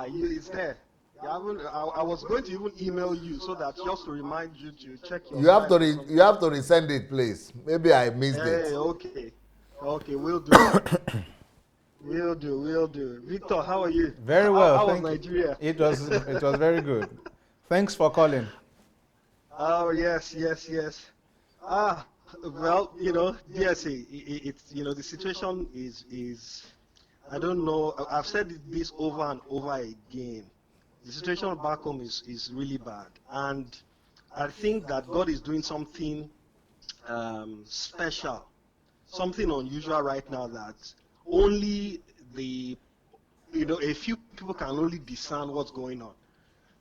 It's there. You haven't. I was going to even email you so that just to remind you to check your. You have to resend it, please. Maybe I missed it. Okay, we'll do. We'll do. Victor, how are you? Very well. How was thank Nigeria? you. It was very good. Thanks for calling. Oh yes. Well, DSA, it's the situation is I don't know. I've said this over and over again. The situation back home is really bad, and I think that God is doing something special, something unusual right now that only a few people can only discern what's going on.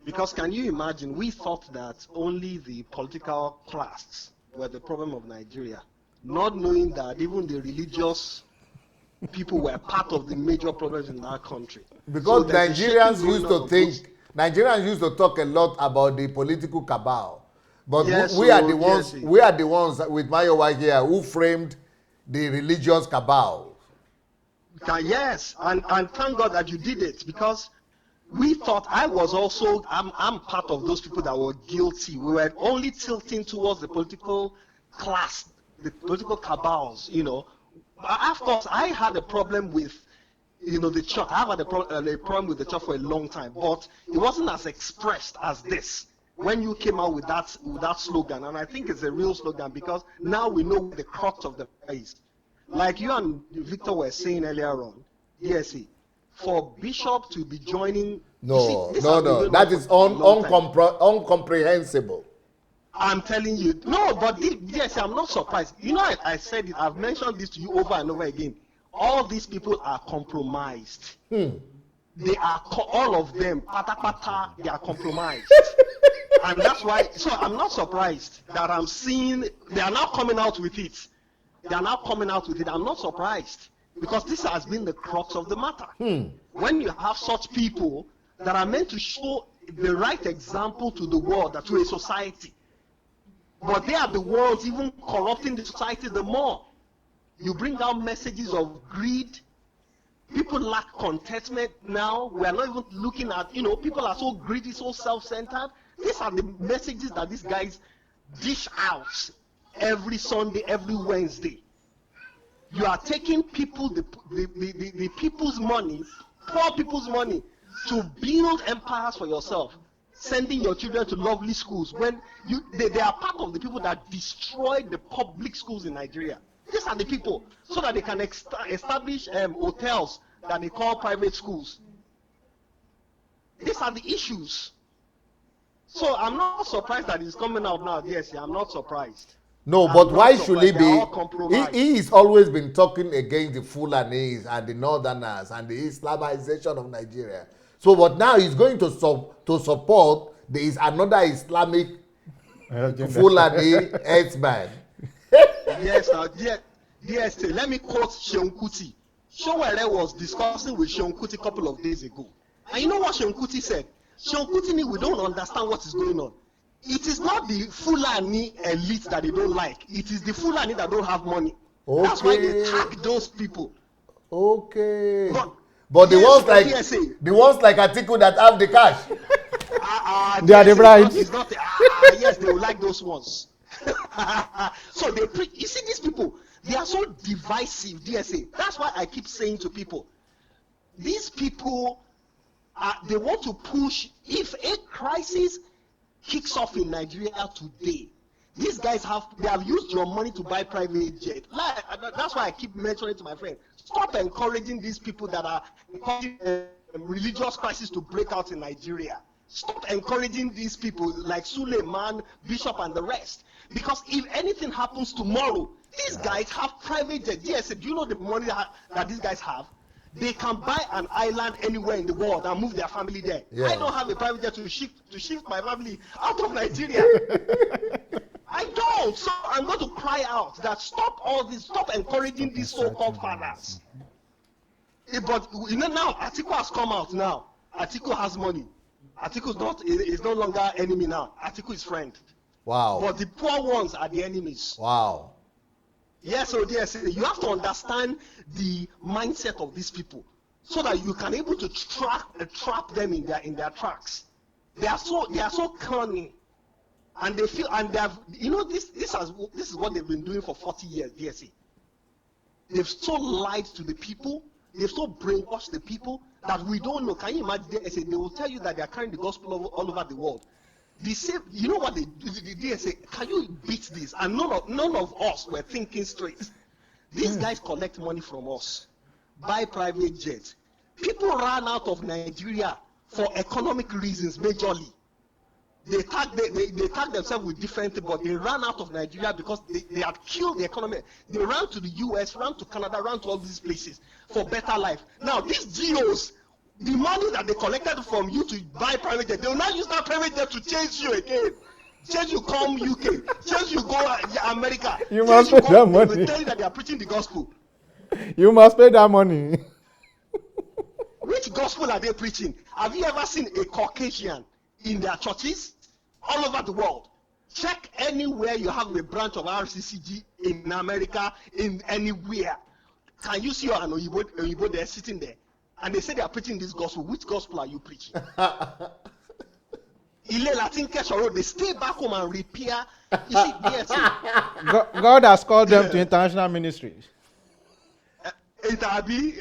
Because can you imagine, we thought that only the political class were the problem of Nigeria, not knowing that even the religious people were part of the major problems in our country. Because So Nigerians used to talk a lot about the political cabal. But Yes, we are so, the ones, yes. we are the ones with Mayowa here who framed the religious cabal. Yes, and thank God that you did it, because we thought I'm part of those people that were guilty. We were only tilting towards the political class, the political cabals, Of course, I had a problem with, the church. I've had a problem with the church for a long time, but it wasn't as expressed as this when you came out with that slogan. And I think it's a real slogan, because now we know the crux of the face. Like you and Victor were saying earlier on, DSA, for Bishop to be joining. No, that is is incomprehensible. I'm telling you, no, but yes, I'm not surprised. I said it. I've mentioned this to you over and over again. All these people are compromised. They are all of them. Pata, they are compromised, and that's why. So I'm not surprised that I'm seeing they are now coming out with it. I'm not surprised, because this has been the crux of the matter. When you have such people that are meant to show the right example to the world, to a society, but they are the ones even corrupting the society the more. You bring out messages of greed. People lack contentment now. We are not even looking at, people are so greedy, so self-centered. These are the messages that these guys dish out every Sunday, every Wednesday. You are taking people, the people's money, poor people's money, to build empires for yourself, sending your children to lovely schools when they are part of the people that destroyed the public schools in Nigeria. These are the people, so that they can establish hotels that they call private schools. These are the issues. So I'm not surprised that it's coming out now. Yes, I'm not surprised. No, I'm but not why surprised. should he They are be? all compromised. He has always been talking against the Fulanese and the Northerners and the Islamization of Nigeria. So, but now he's going to support there is another Islamic Fulani herdsman. Yes, yes. Let me quote Seun Kuti. Showere was discussing with Seun Kuti a couple of days ago. And you know what Seun Kuti said? Seun Kuti, we don't understand what is going on. It is not the Fulani elite that they don't like. It is the Fulani that don't have money. Okay. That's why they tag those people. Okay. But the ones like DSA, the ones like Atiku that have the cash. They are the brides. Yes, they will like those ones. So they preach. You see, these people, they are so divisive. DSA. That's why I keep saying to people, these people, they want to push. If a crisis kicks off in Nigeria today, these guys have used your money to buy private jet. That's why I keep mentioning to my friend, stop encouraging these people that are encouraging religious crisis to break out in Nigeria. Stop encouraging these people like Suleiman, Bishop, and the rest. Because if anything happens tomorrow, these guys have private jet. Yes, do you know the money that these guys have? They can buy an island anywhere in the world and move their family there. Yeah. I don't have a private jet to shift my family out of Nigeria. I don't. So I'm going to cry out that stop all this. Stop encouraging these so-called fathers. But you know now, Atiku has come out now. Atiku has money. Atiku is no longer enemy now. Atiku is friend. Wow. But the poor ones are the enemies. Wow. Yes, so DSA, you have to understand the mindset of these people so that you can able to trap them in their tracks. They are so cunning, and they feel, and they have, you know, this is what they've been doing for 40 years. DSA. They've so lied to the people. They've so brainwashed the people that we don't know. Can you imagine? DSA, they will tell you that they are carrying the gospel all over the world. The same, you know what they DSA, can you beat this? And none of us were thinking straight. These guys collect money from us, buy private jets. People ran out of Nigeria for economic reasons majorly. They tag themselves with different things, but they ran out of Nigeria because they had killed the economy. They ran to the US, ran to Canada, ran to all these places for better life. Now these GOs, the money that they collected from you to buy private jet, they will not use that private jet to chase you again. Chase you come UK, chase you go America. You must pay that money. They tell you that they are preaching the gospel. You must pay that money. Which gospel are they preaching? Have you ever seen a Caucasian in their churches all over the world? Check anywhere you have a branch of RCCG in America, in anywhere. Can you see an Oyibo there sitting there? And they say they are preaching this gospel. Which gospel are you preaching? They stay back home and repair. You see, God has called them to international ministries. Victor Abi,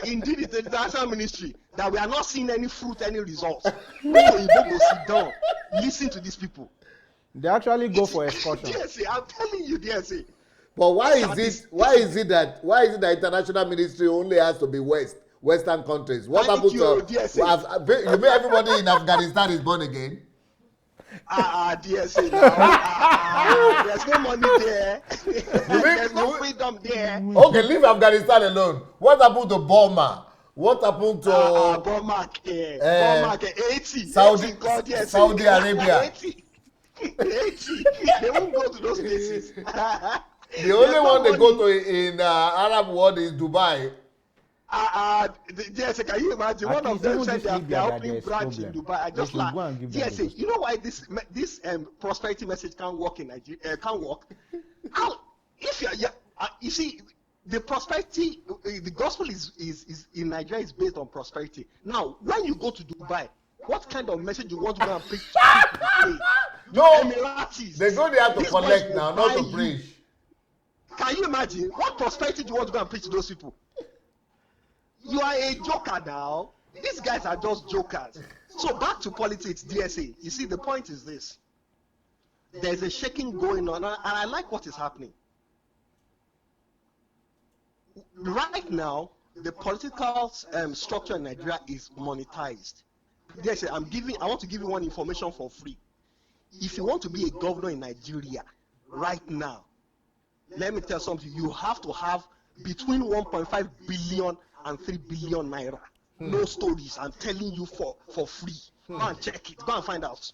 indeed, it's an international ministry that we are not seeing any fruit, any results. We go sit down, listen to these people. They actually go for excursion. DSA, I'm telling you, DSA. But why is it that international ministry only has to be Western countries? What happened to you mean everybody in Afghanistan is born again? DSA now. There's no money there. There's no freedom there. Okay, leave Afghanistan alone. What happened to Burma? What happened to Burma? 80. Saudi Arabia? 80. They won't go to those places. The only one they go to in Arab world is Dubai. Yes, can you imagine? One of them said they are opening branch in Dubai. I just like, yes, you know why this prosperity message can't work in Nigeria? Can't work. How? If you see, the prosperity, the gospel is in Nigeria is based on prosperity. Now, when you go to Dubai, what kind of message you want to go and preach to people? No, Emiratis. they go there to collect now, not to preach. Can you imagine what prosperity do you want to go and preach to those people? You are a joker now. These guys are just jokers. So back to politics, DSA. You see, the point is this. There's a shaking going on, and I like what is happening. Right now, the political structure in Nigeria is monetized. DSA, I want to give you one information for free. If you want to be a governor in Nigeria right now, let me tell you something. You have to have between 1.5 billion and 3 billion naira. No stories. I'm telling you for free. Go and check it. Go and find out.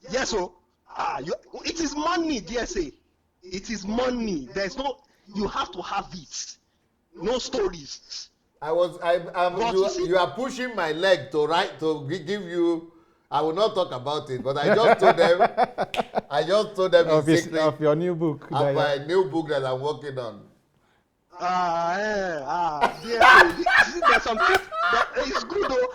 Yes, so it is money, DSA. It is money. There's no. You have to have it. No stories. You are pushing my leg to give you. I will not talk about it, but I just told them. In secret of your new book. Of my new book that I'm working on. There's something that is good though.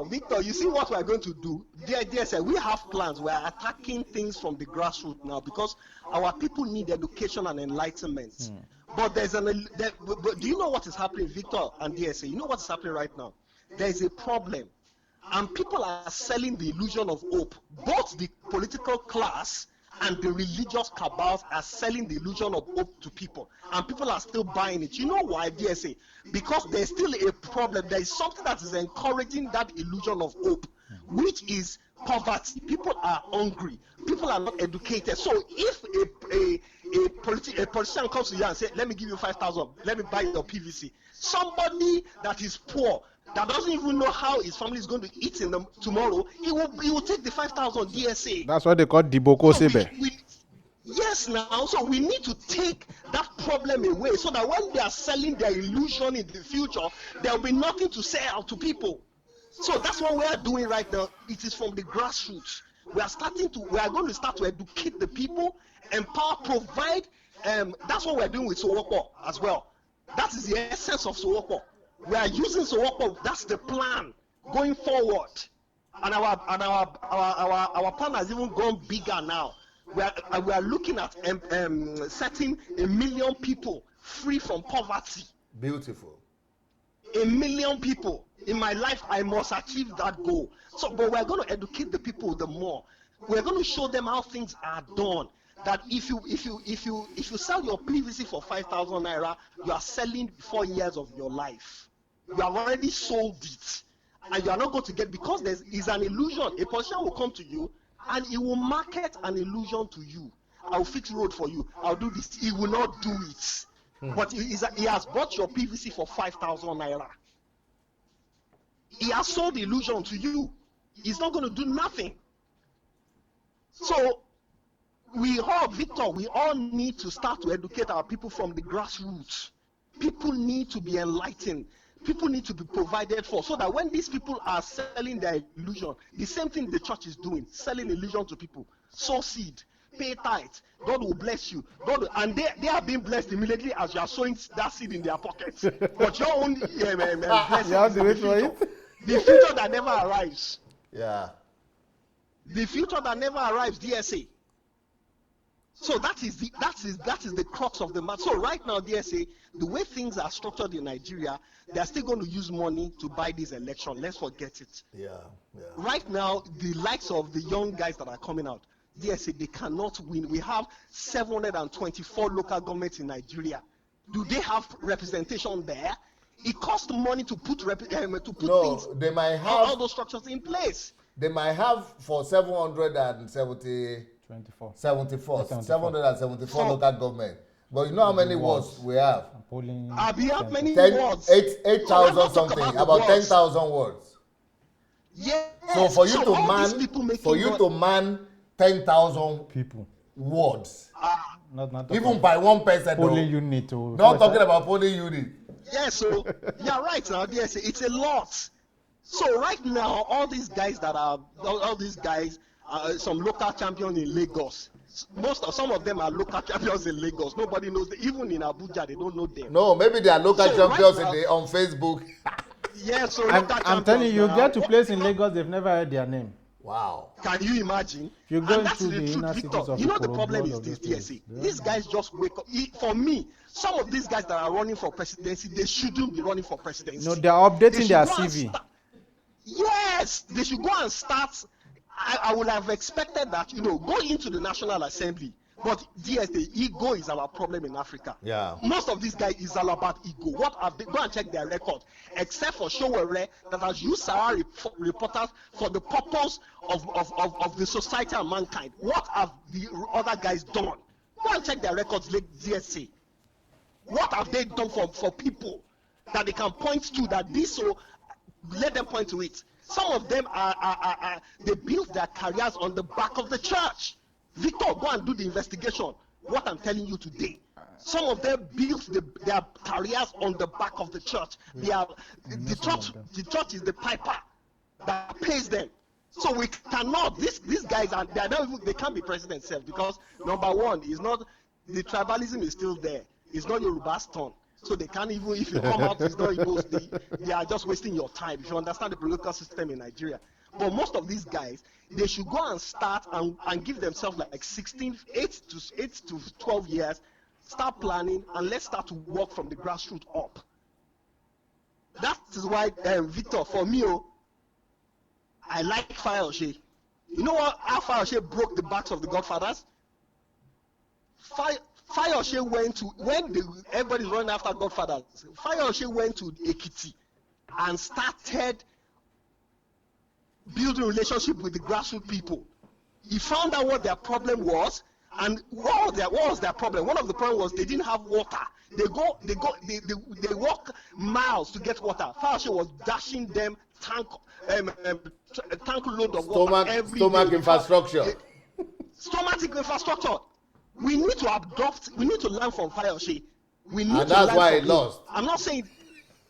Victor, you see what we're going to do? DSA, we have plans. We're attacking things from the grassroots now because our people need education and enlightenment. But but do you know what is happening, Victor and DSA? You know what is happening right now? There is a problem. And people are selling the illusion of hope. Both the political class and the religious cabals are selling the illusion of hope to people. And people are still buying it. You know why, DSA? Because there's still a problem. There is something that is encouraging that illusion of hope, which is poverty. People are hungry. People are not educated. So if a politician comes to you and says, let me give you 5,000, let me buy your PVC. Somebody that is poor, that doesn't even know how his family is going to eat tomorrow, he will take the 5,000 DSA. That's what they call Diboko Sebe. Yes, now, so we need to take that problem away so that when they are selling their illusion in the future, there will be nothing to sell to people. So that's what we are doing right now. It is from the grassroots. We are going to start to educate the people, empower, provide. That's what we are doing with Sowoko as well. That is the essence of Sowoko. We are using Sowoko. That's the plan going forward. And our plan has even gone bigger now. We are looking at setting 1 million people free from poverty. Beautiful. 1 million people. In my life, I must achieve that goal. So, but we're going to educate the people the more. We're going to show them how things are done. That if you sell your PVC for 5,000 naira, you are selling 4 years of your life. You have already sold it, and you are not going to get, because there is an illusion. A politician will come to you and he will market an illusion to you. I'll fix road for you. I'll do this. He will not do it. But he has bought your PVC for 5,000 naira. He has sold the illusion to you. He's not going to do nothing. So Victor, we all need to start to educate our people from the grassroots. People need to be enlightened. People need to be provided for, so that when these people are selling their illusion, the same thing the church is doing, selling illusion to people. Sow seed, pay tithe, God will bless you. And they are being blessed immediately as you are sowing that seed in their pockets. But your own blessing is the future that never arrives. Yeah. The future that never arrives, DSA. So that is the crux of the matter. So right now, DSA, the way things are structured in Nigeria, they are still going to use money to buy this election. Let's forget it. Yeah. Right now, the likes of the young guys that are coming out, DSA, they cannot win. We have 724 local governments in Nigeria. Do they have representation there? It costs money to put things, they might have all those structures in place. They might have for 774 local government. But you know how many wards we have? We have many wards. 8,000 something, about 10,000 wards. Yes. So for you to man 10,000 people wards, not even by one person, polling unit. Not talking about polling unit. Yes, so you're right now. Yes, it's a lot. So right now, all these guys, some local champions in Lagos. Some of them are local champions in Lagos. Nobody knows them. Even in Abuja, they don't know them. No, maybe they are local champions on Facebook. Yes, so I'm telling you, get to place in Lagos, they've never heard their name. Wow. Can you imagine? You go into the inner cities of you know the problem is this, DSA. These guys just wake up. For me, some of these guys that are running for presidency, they shouldn't be running for presidency. No, they're updating their CV. Yes, they should go and start. I would have expected that, go into the National Assembly. But DSA, ego is our problem in Africa. Yeah. Most of these guys is all about ego. What have they? Go and check their record. Except for Showere that has used Sahara reporters for the purpose of the society and mankind. What have the other guys done? Go and check their records, DSA. What have they done for people? that they can point to, that this, so let them point to it. Some of them are they built their careers on the back of the church. Victor, go and do the investigation. What I'm telling you today. Some of them built their careers on the back of the church. The church is the piper that pays them. So we cannot. These guys they can't be president self, because number one is not, the tribalism is still there. It's not Yoruba's turn. So they can't even, if you come out, it's not Igbo's, they are just wasting your time, if you understand the political system in Nigeria. But most of these guys, they should go and start and give themselves like 8 to 12 years, start planning, and let's start to work from the grassroots up. That is why, Victor, for me, I like Fayose. You know what? How Fayose broke the backs of the Godfathers? Fayose went to, when everybody's running after Godfathers, Fayose went to Ekiti and started building relationship with the grassroots people. He found out what their problem was, and what was their problem? One of the problems was they didn't have water. They walk miles to get water. Fayose was dashing them tank load of water every stomach day. Infrastructure. Stomach infrastructure. We need to learn from Fayose. And that's why he lost. I'm not saying,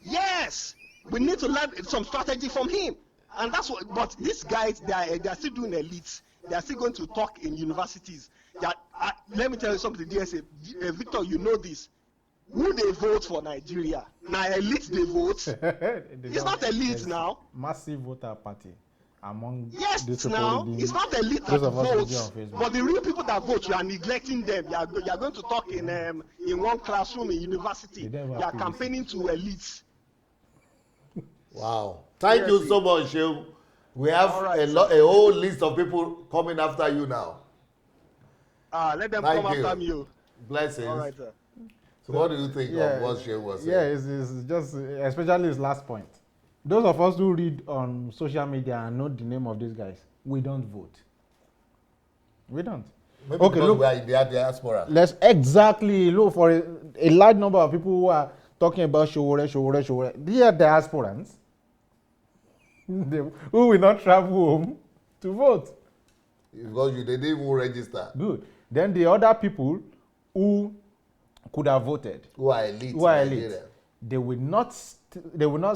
yes, we need to learn some strategy from him. And that's what, but these guys, they are still doing elites. They are still going to talk in universities. Let me tell you something, DSA. Victor, you know this. Who they vote for Nigeria? Now elite they vote. It's not elite now. Massive voter party among yes now. It's not elite that votes, but the real people that vote, you are neglecting them. You are going to talk in one classroom in university. You are campaigning to elites. Wow. Thank you so much, Shehu. We have a whole list of people coming after you now. Let them come after me. Blessings. All right, sir. So what do you think of what Shehu was saying? Yeah, it's just, especially his last point. Those of us who read on social media and know the name of these guys, we don't vote. We don't. Maybe okay, look, we are in the diaspora. Let's exactly look for a large number of people who are talking about Showore. They are diasporans who will not travel home to vote. Because they didn't even register. Good. Then the other people who could have voted, who are elite, they will not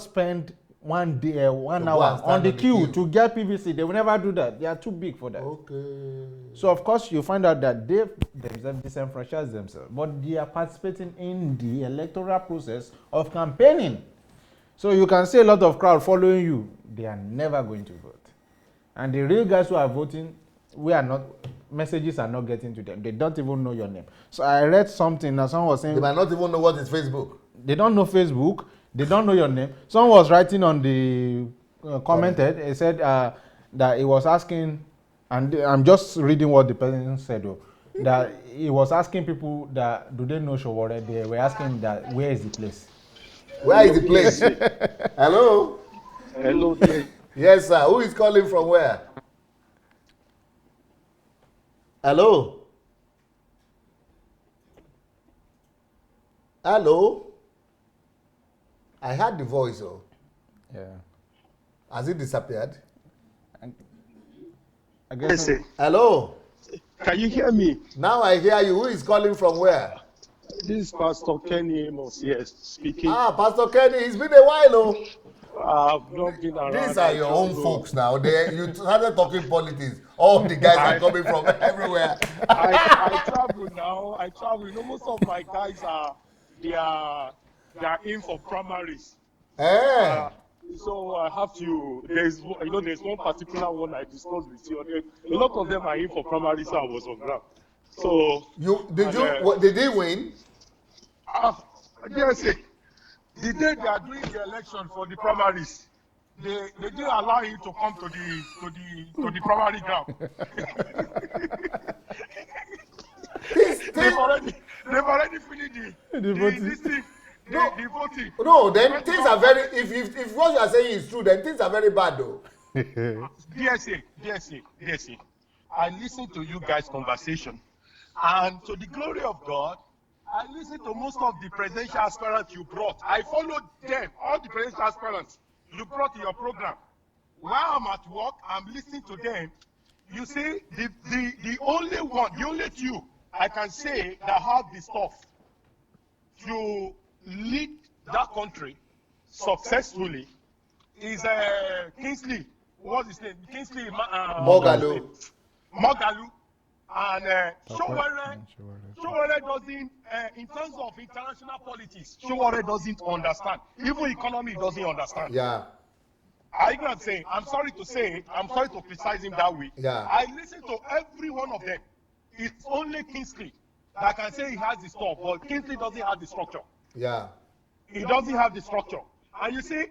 spend 1 day, 1 hour on the queue to get PVC. They will never do that. They are too big for that. Okay. So of course you find out that they themselves disenfranchise themselves, but they are participating in the electoral process of campaigning. So you can see a lot of crowd following you. They are never going to vote. And the real guys who are voting, messages are not getting to them. They don't even know your name. So I read something that someone was saying. They might not even know what is Facebook. They don't know Facebook. They don't know your name. Someone was writing on the commented. He said that he was asking, and I'm just reading what the person said, that he was asking people that do they know Showore. They were asking that where is the place? Where is the place? Hello? Hello. Yes, sir. Who is calling from where? Hello? Hello? I heard the voice, oh. Yeah. Has it disappeared? I guess. Hello? Can you hear me? Now I hear you. Who is calling from where? This is Pastor Kenny Amos, yes, speaking. Pastor Kenny, it's been a while, oh. I've not been around. These are your own folks now. You started talking politics. All the guys are coming from everywhere. I travel now. You know, most of my guys they are in for primaries. So I have to. There's one particular one I discussed with you. A lot of them are in for primaries. So I was on ground. So did they win? Yes. The day they are doing the election for the primaries, they didn't allow him to come to the primary ground. They've already finished the voting. No, then things are very. If what you are saying is true, then things are very bad, though. DSA. I listen to you guys' conversation, and to the glory of God, I listened to most of the presidential aspirants you brought. I followed them, all the presidential aspirants you brought in your program. While I'm at work, I'm listening to them. You see, the only one, the only two I can say that have the stuff to lead that country successfully is Kingsley. What's his name? Kingsley Moghalu. Moghalu. And Showore doesn't, in terms of international politics, Showore doesn't understand. Even economy he doesn't understand. Yeah. I can say, I'm sorry to say, I'm sorry to criticize him that way. Yeah. I listen to every one of them. It's only Kingsley that can say he has the stuff, but Kingsley doesn't have the structure. Yeah. He doesn't have the structure. And you see,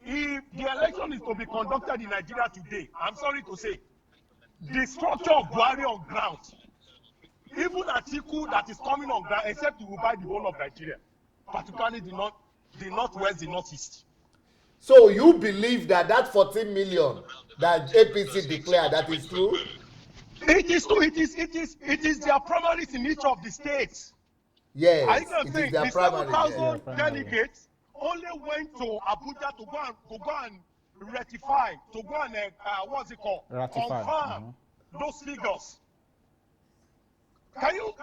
if the election is to be conducted in Nigeria today, I'm sorry to say, the structure of Buhari on ground, even Atiku that is coming on ground, except he will buy the whole of Nigeria, particularly the northwest, the northeast. So you believe that 14 million that APC declared, that is true? It is true. It is their primaries in each of the states. Yes, I it think is their the primary. 7,000 Yeah. delegates only went to Abuja to go and ratify, to go and what's it called? Ratify. Confirm those figures. Can you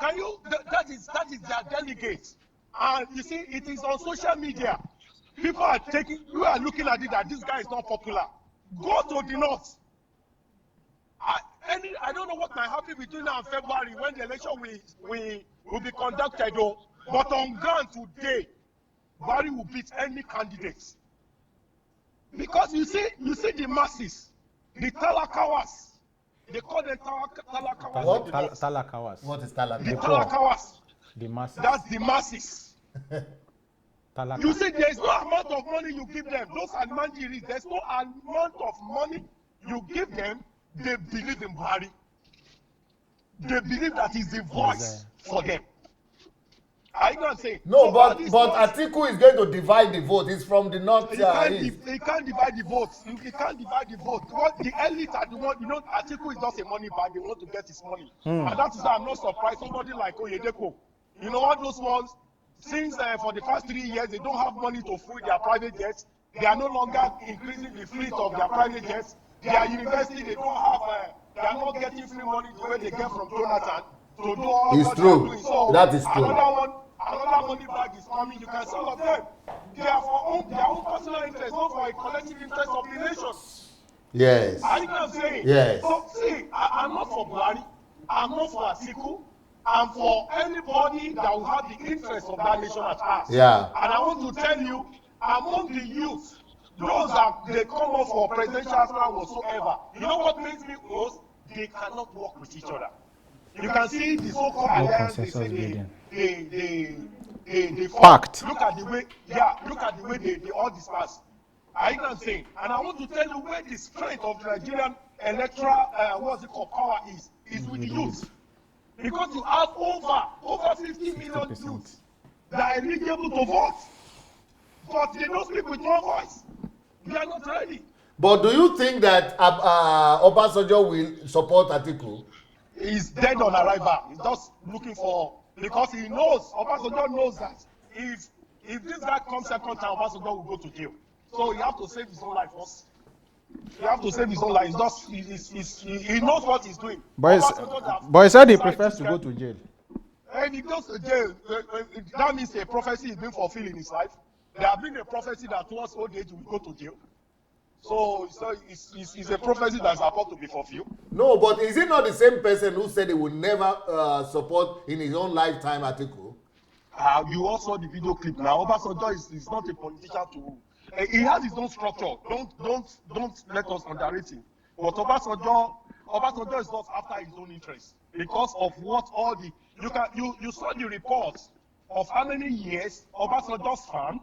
that is their delegates. And you see, it is on social media. People are looking at it that this guy is not popular. Go to the north. I don't know what might happen between now and February when the election will be conducted, though. But on ground today, Buhari will beat any candidates. Because you see the masses, the Talakawas. They call them Talakawas. What? Talakawas. What is The Talakawas? Talakawas. The masses. That's the masses. Talaka. You see, there's no amount of money you give them. Those are Manjiris. There's no amount of money you give them. They believe in Buhari. They believe that he's the voice for them. I can't say. No, but Atiku is going to divide the vote. He's from the north He can't divide the votes. He can't divide the vote. What the elite are the one, Atiku is just a money bag. They want to get his money. And that is why I'm not surprised. Somebody like Oyedeko, what those ones, since for the past 3 years, they don't have money to fuel their private jets. They are no longer increasing the fleet of their private jets. Their university, they are not getting free money the way they get from Jonathan to do all it's what true. they are doing. So that is true. Another money bag is coming. You can see all of them. They are for their own personal interest, not for a collective interest of the nation. Yes. I can say. Yes. So see, I'm not for Buhari. I'm not for Atiku. I'm for anybody that will have the interest of that nation at heart. Yeah. And I want to tell you, among the youth, those that they come up for presidential aspirant whatsoever, you know what makes me worse? They cannot work with each other. You can see the so-called alliance, they Pact. Look at the way they all disperse. I can say, and I want to tell you where the strength of the Nigerian electoral power is with the youth. Because you have over 50 million youths that are eligible to vote, but they don't speak with one voice. They are not ready. But do you think that Obasanjo will support Atiku? He's dead on arrival. He's just looking for, because he knows, Obasanjo knows that if this guy comes second time, Obasanjo will go to jail. So he has to save his own life first. He has to save his own life. He knows what he's doing. But he said he prefers to go to jail. And he goes to jail. That means a prophecy is being fulfilled in his life. There has been a prophecy that towards old age he will go to jail. So it's a prophecy that's about to be fulfilled. No, but is it not the same person who said he would never support in his own lifetime Atiku? You all saw the video clip now. Obasanjo is not a politician to. He has his own structure. Don't let us underrate him. But Obasanjo is not after his own interest because of what all the you saw the reports of how many years Obasanjo's farm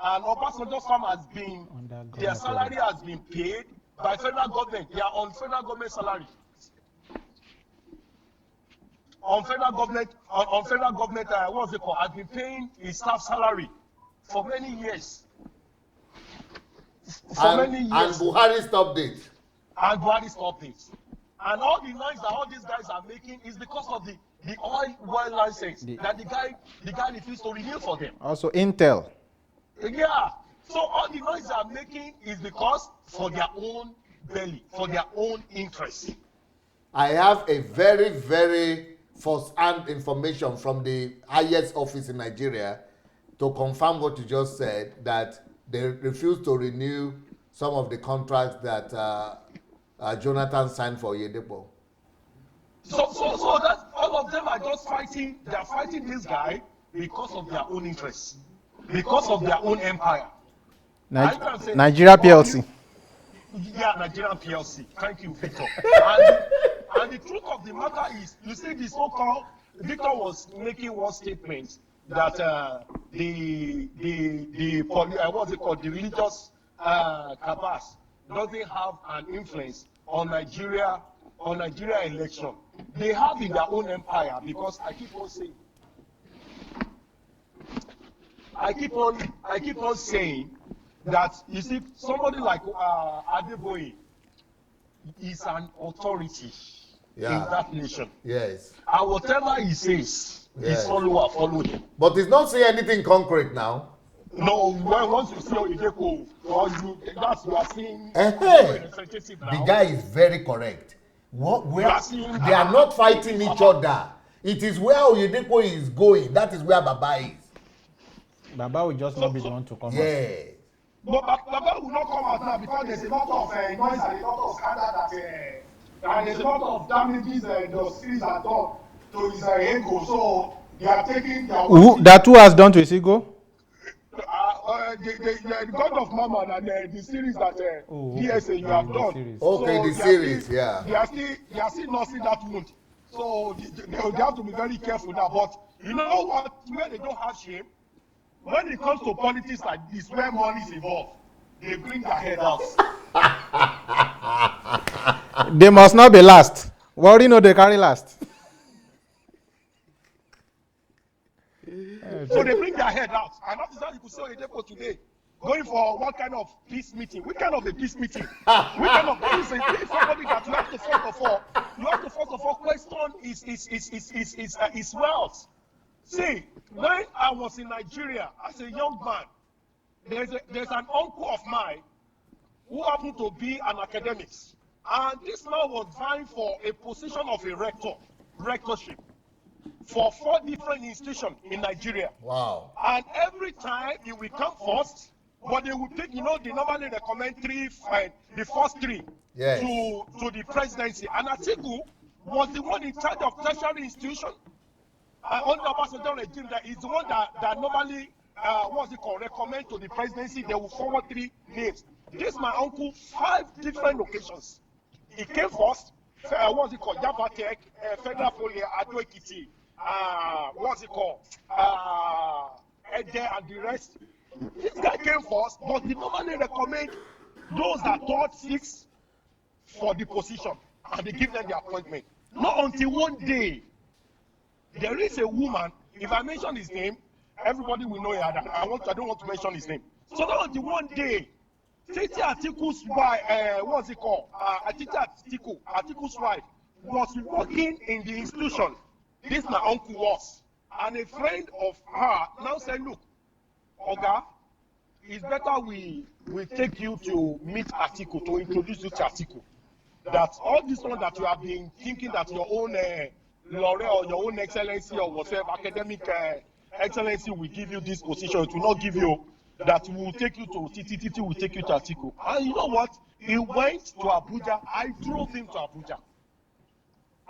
and Obasanjo's farm has been their salary has been paid by federal government. They are on federal government salary. On federal government, what's it called? Has been paying his staff salary for many years. And Buhari stopped it. And Buhari stopped it. And all the noise that all these guys are making is because of the the oil license that the guy refused to renew for them. Also, Intel. Yeah. So all the noise they are making is because for their own belly, for their own interest. I have a very, very first-hand information from the highest office in Nigeria to confirm what you just said, that they refused to renew some of the contracts that Jonathan signed for Oyedepo. So that all of them are just fighting. They are fighting this guy because of their own interests, because of their own empire. Nigeria PLC. Yeah, Nigerian PLC. Thank you, Victor. and the truth of the matter is, you see, the so-called Victor was making one statement that the what's it called, the religious cabas doesn't have an influence on Nigeria election. They have in their own empire, because I keep on saying that, you see, somebody like Adeboye is an authority in that nation. Yes. And whatever he says, his follower follow him. But he's not saying anything concrete now. No, once you see Oyedepo, you are seeing the guy is very correct. They are not fighting each other. It is where Oyedepo is going. That is where Baba is. Baba will just not be the one to come out. But Baba will not come out now because there's a lot of noise and a lot of scandal and there's a lot of damages the series are done to his ego. So they are taking their that who has done to his ego? The God of Mammon and the series that DSA you have done. Series. Okay, so the series, they are still nursing that wound. So they have to be very careful now. But you know what? Where they don't have shame, when it comes to politics like this, where money is involved, they bring their head out. They must not be last. Worry no, they carry last. So they bring their head out. And that is how you could say Oyedepo today, going for what kind of peace meeting? What kind of a peace meeting? What kind of peace? Somebody that you have to first of all question his wealth. See, when I was in Nigeria as a young man, there's an uncle of mine who happened to be an academic, and this man was vying for a position of a rectorship for 4 different institutions in Nigeria. Wow. And every time he will come first, but they will take, they normally recommend the first 3 to the presidency. And Atiku was the one in charge of tertiary institution. Under Obasanjo regime, that is the one that normally, recommend to the presidency. They will forward 3 names. This my uncle, 5 different locations. He came first. Yabatek, Federal Poly, Ado Ekiti, Ede and the rest. This guy came first, but they normally recommend those that thought 6 for the position, and they give them the appointment. Not until one day, there is a woman. If I mention his name, everybody will know it. I don't want to mention his name. So not until one day, Titi Atiku's wife, Atiku's wife was working in the institution. This my uncle was. And a friend of her now said, look, Oga, it's better we take you to meet Atiku, to introduce you to Atiku. That all this one that you have been thinking that your own Lore or your own excellency or whatever, academic excellency will give you this position, it will not give you. That will take you to Titi will take you to Atiku. And you know what? He went to Abuja. I drove him to Abuja.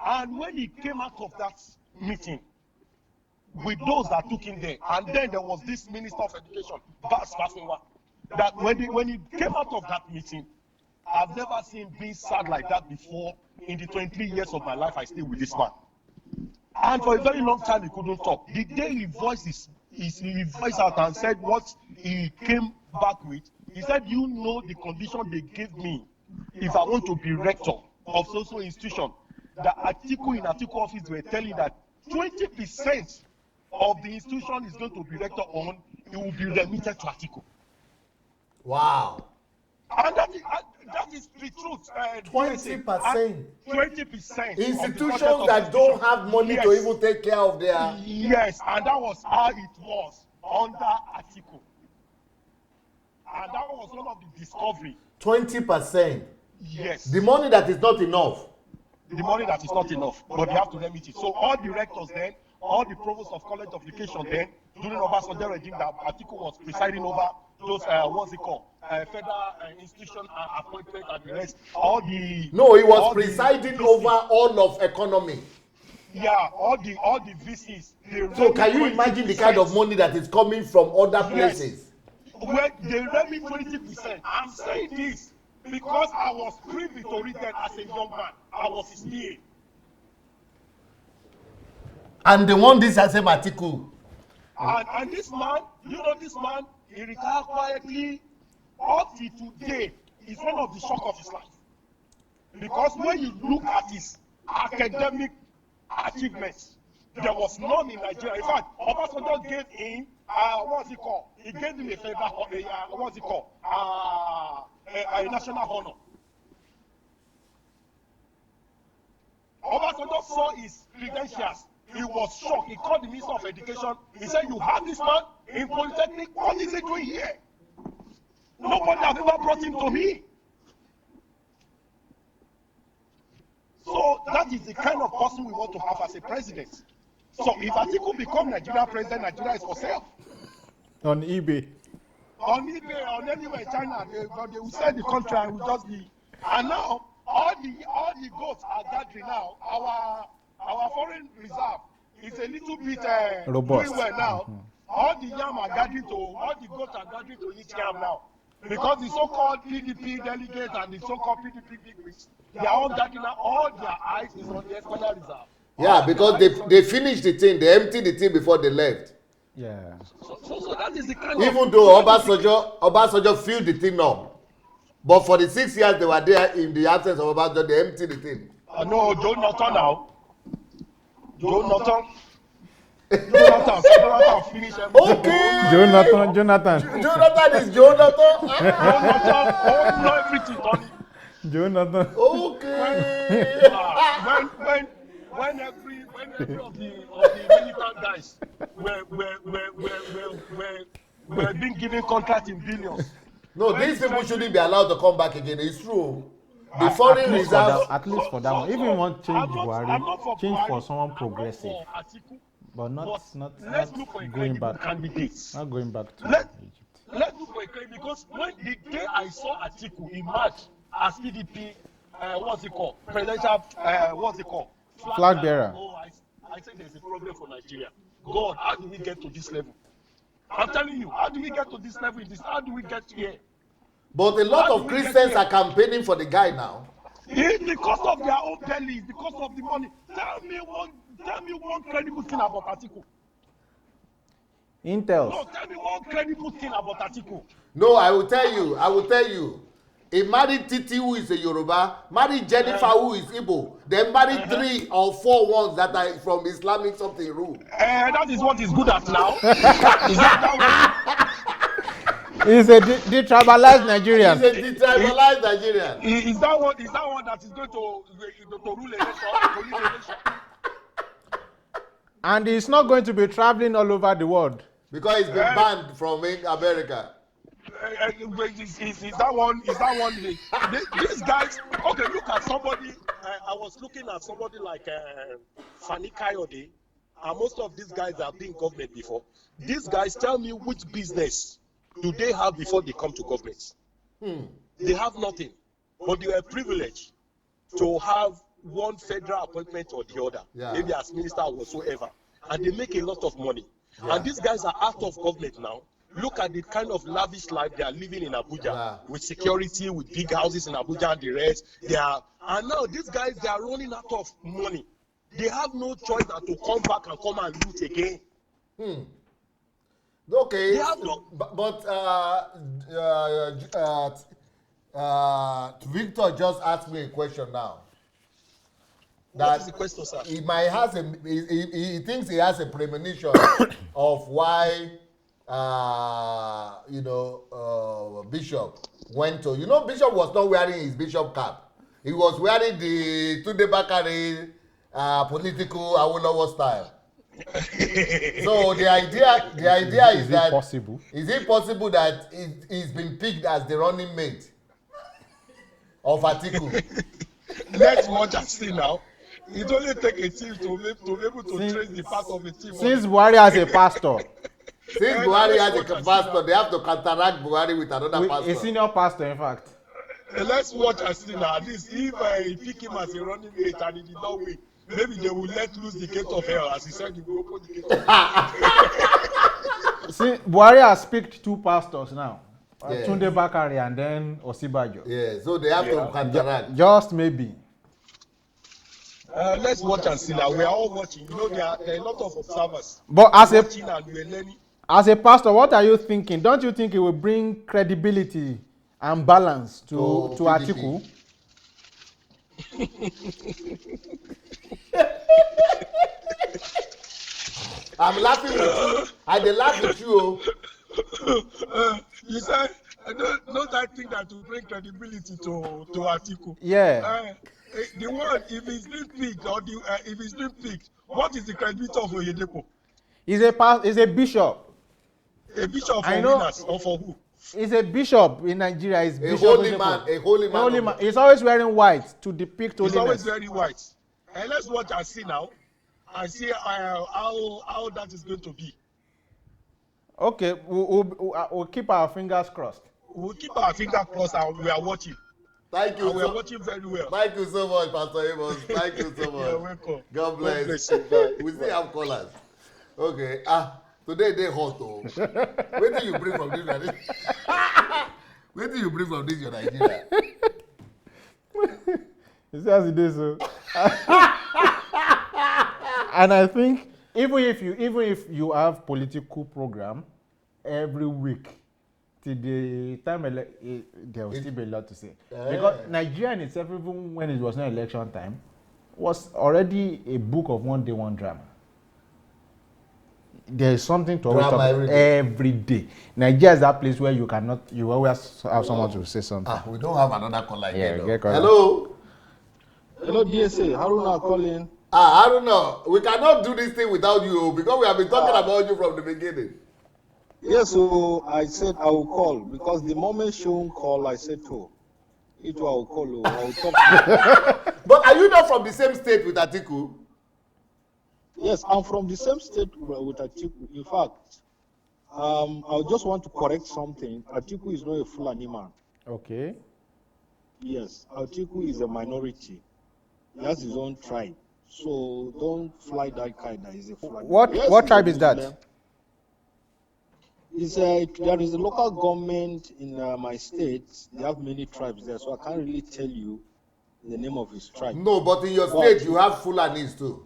And when he came out of that meeting with those that took him there, and then there was this Minister of Education, Bas Fafinwa, that when he came out of that meeting, I've never seen him being sad like that before in the 23 years of my life I stayed with this man. And for a very long time he couldn't talk. The day he voiced he voiced out and said what he came back with, he said, you know the condition they gave me if I want to be rector of social institution. The Atiku in Atiku office were telling that 20% of the institution is going to be rector on, it will be remitted to Atiku. Wow. And that is the truth. 20%. 20%. Institutions that don't have money to even take care of their. Yes, and that was how it was under Atiku. And that was one of the discovery. 20%. Yes. The money that is not enough. The money that is not enough, but they have to remit it. So all the rectors then, all the provosts of college of education then, during Obasanjo regime that Atiku was presiding over those, what's it called, federal institution appointment and the rest, all the... No, he was presiding over all of economy. Yeah, all the VCs. So can you imagine the kind of money that is coming from other places? Well, they remit 20%. I'm saying this because I was privy to read that as a young man. I was his PA. And they want this as a Atiku. And this man, this man, he retired quietly. Up to today, is one of the shock of his life. Because when you look at his academic achievements, there was none in Nigeria. In fact, Obasanjo gave him, what's it called? He gave him a favor, what's it called? A national honor. Obasanjo saw his credentials. He was shocked. He called the Minister of Education. He said, "You have this man in Polytechnic. What is he doing here? Nobody has ever brought him to me." So that is the kind of person we want to have as a president. So if Atiku become Nigeria president, Nigeria is for sale. On eBay. On eBay, on anywhere in China, they will sell the country and will just be. And now all the goats are gathering now. Our foreign reserve is a little bit robust. Doing well now. All the yam are gathering all the goats are gathering to eat yam now. Because the so-called PDP delegates and the so-called PDP bigwigs, they are all gathering now. All their eyes is on the Esquire reserve. Yeah, because they finished the thing. They emptied the thing before they left. Yeah. So that is the kind Even of... though Obasanjo filled the thing up. But for the 6 years they were there in the absence of Obasanjo, they emptied the thing. No, Joe Norton now. Jonathan finish everything. Okay. Jonathan. Jonathan is Jonathan. Jonathan know everything, Tony. Jonathan. Okay. When every of the militant guys were being given contract in billions. No, these people shouldn't be allowed to come back again. It's true. The foreign reserve. At least for that one. If you want change Buhari, change for someone progressive. But not going back. Candidates. Not going back to Let's Egypt. look for a candidate because when the day I saw Atiku emerge as PDP, what's it called? Presidential, what's it called? Flag bearer. Oh, I think there's a problem for Nigeria. God, how do we get to this level? I'm telling you, how do we get to this level? How do we get here? But a lot of Christians are campaigning for the guy now. It's because of their own bellies, because of the money. Tell me one credible thing about Atiku. Intel. No, tell me one credible thing about Atiku. No, I will tell you. He married Titi, who is a Yoruba, married Jennifer, who is Igbo, then married 3 or 4 ones that are from Islamic something rule. That is what he's good at now. Is that He's a detribalized Nigerian. He's a detribalized Nigerian. Is that one that is going to rule election? And he's not going to be traveling all over the world. Because he's been banned from America. Is that one? These guys. Okay, look at somebody. I was looking at somebody like Fani Kayode, and most of these guys have been in government before. These guys tell me which business do they have before they come to government? They have nothing, but they are privileged to have one federal appointment or the other, maybe as minister or whatsoever, and they make a lot of money. And these guys are out of government now. Look at the kind of lavish life they are living in Abuja, with security, with big houses in Abuja and the rest. And now these guys, they are running out of money. They have no choice than to come back and come and loot again. Okay, They have no. but Victor just asked me a question now. What is the question, sir? He might has he thinks he has a premonition of why Bishop went to, Bishop was not wearing his bishop cap. He was wearing the Tunde Bakare political Awolowo style. So the idea is that possible? Is it possible that he's been picked as the running mate of Atiku? Let's watch and see now. It only take a team to be able to trace the path of a team. Since Buhari has a pastor, Since Buhari has a pastor, they have to counteract Buhari with another pastor. a senior pastor, in fact. Let's watch and see now. At least if I pick him as a running mate and he did not win, maybe they will let loose the gate of hell, as he said, he will open the gate of hell. See, Buhari has picked 2 pastors now. Yes. Tunde Bakare and then Osibajo. Yeah, so they have to counteract. Just maybe. Let's watch and see now. We are all watching. There are a lot of observers. But as watching and we're learning. a pastor, what are you thinking? Don't you think it will bring credibility and balance to Atiku? I'm laughing with you. I dey laugh with you. You said, don't I think that will bring credibility to Atiku? Yeah. The one, if he's been picked, or if he's been picked, what is the credibility of Oyedepo? He's a bishop. A bishop for winners or for who? He's a bishop in Nigeria. He's A Bishop holy Oyedepo. man. A holy man. He's always wearing white to depict He's holiness. always very white. And let's watch and see now. And see how that is going to be. Okay, we'll keep our fingers crossed. We'll keep our fingers crossed and we are watching. Thank you. And we are watching very well. Thank you so much, Pastor Amos. Thank you so much. You're welcome. God bless. God bless you. Bye. We still have callers. Okay. Today they hot though. Where do you bring from this? Where do you bring from this, your Nigeria? You see as it is, so. And I think even if you have political program every week till the time there will still be a lot to say. Because Nigeria in itself, even when it was not election time, was already a book of one day, one drama. There is something to always talk every day. Nigeria is that place where you always have someone to say something. We don't have another call like that. Hello, DSA. Haruna calling. I don't know. We cannot do this thing without you because we have been talking about you from the beginning. Yes, so I said I will call because the moment she won't call, I said to it I will call. I will talk to you. But are you not from the same state with Atiku? Yes, I'm from the same state with Atiku. In fact, I just want to correct something. Atiku is not a Fulani man. Okay. Yes, Atiku is a minority. He has his own tribe. So don't fly that kite that is a Fulani. What tribe is that? There is a local government in my state. They have many tribes there, so I can't really tell you the name of his tribe. No, but in your state you have Fulanis too.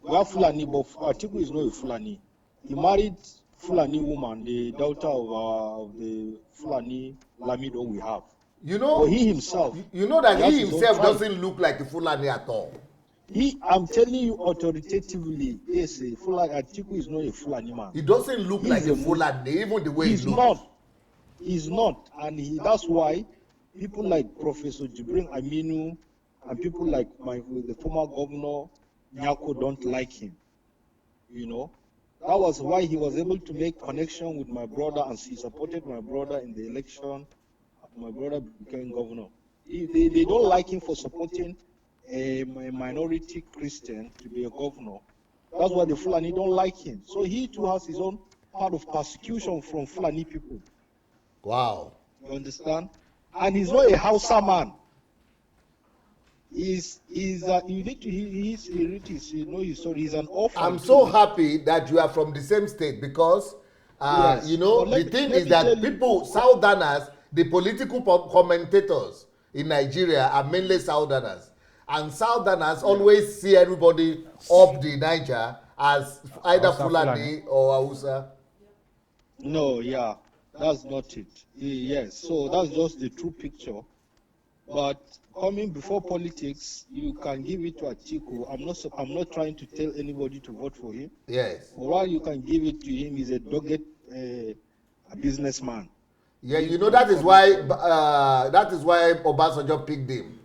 We have Fulani, but Atiku is not a Fulani. He married Fulani woman, the daughter of the Fulani Lamido we have. But he himself. You know that he himself doesn't look like a Fulani at all. I'm telling you authoritatively, yes, Fulani Atiku is not a Fulani man. He doesn't look like a Fulani, even the way he looks. He's not, and that's why people like Professor Jibril Aminu and people like the former governor Nyako don't like him. That was why he was able to make connection with my brother, and he supported my brother in the election. My brother became governor. They don't like him for supporting a minority Christian to be a governor. That's why the Fulani don't like him. So he too has his own part of persecution from Fulani people. Wow. You understand? And he's not a Hausa man. He's an orphan. I'm so happy that you are from the same state because yes. The thing is that people, Southerners, the political commentators in Nigeria are mainly Southerners. And Southerners always see everybody up the Niger as either Fulani or Hausa. No, yeah, that's not it. Yes, so that's just the true picture. But coming before politics, you can give it to Atiku. I'm not trying to tell anybody to vote for him. Yes. But while you can give it to him, he's a dogged businessman. Yeah, you know that is why Obasanjo picked him.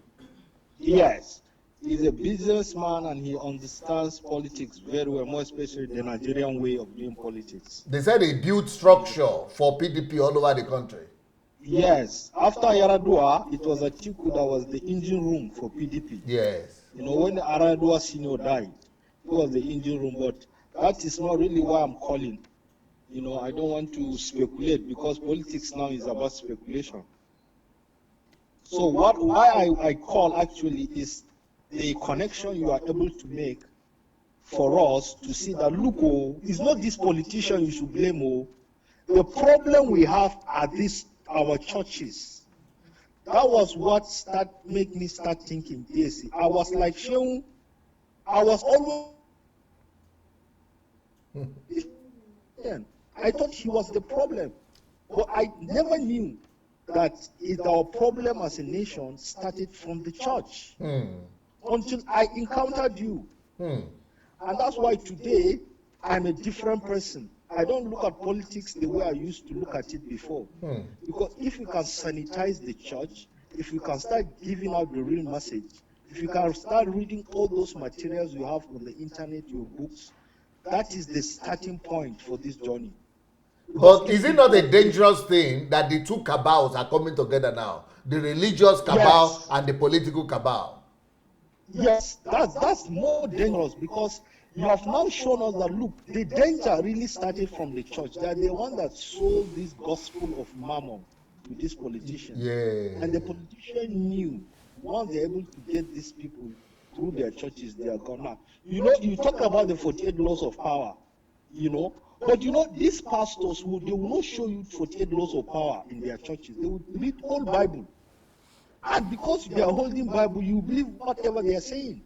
Yes, he's a businessman and he understands politics very well, more especially the Nigerian way of doing politics. They said he built structure for PDP all over the country. Yes, after Yaradua, it was Atiku that was the engine room for PDP. Yes. You know, when Yaradua Senior died, he was the engine room, but that is not really why I'm calling. You know, I don't want to speculate because politics now is about speculation. So why I call actually is the connection you are able to make for us to see that, look, oh, it's not this politician you should blame. Oh, the problem we have are our churches. That was what made me start thinking DSA. I was like, Sheung, I was always I thought he was the problem, but I never knew that our problem as a nation started from the church until I encountered you. And that's why today I'm a different person. I don't look at politics the way I used to look at it before. Because if we can sanitize the church, if we can start giving out the real message, if you can start reading all those materials you have on the internet, your books, that is the starting point for this journey. But is it not a dangerous thing that the two cabals are coming together now? The religious cabal and the political cabal. Yes, that's more dangerous because you have now shown us that, look, the danger really started from the church. They are the one that sold this gospel of mammon to these politicians. Yeah. And the politician knew once they're able to get these people through their churches, they are gone now. You know, you talk about the 48 laws of power, you know, but you know, these pastors, they will not show you 48 laws of power in their churches. They will read whole Bible. And because they are holding Bible, you believe whatever they are saying.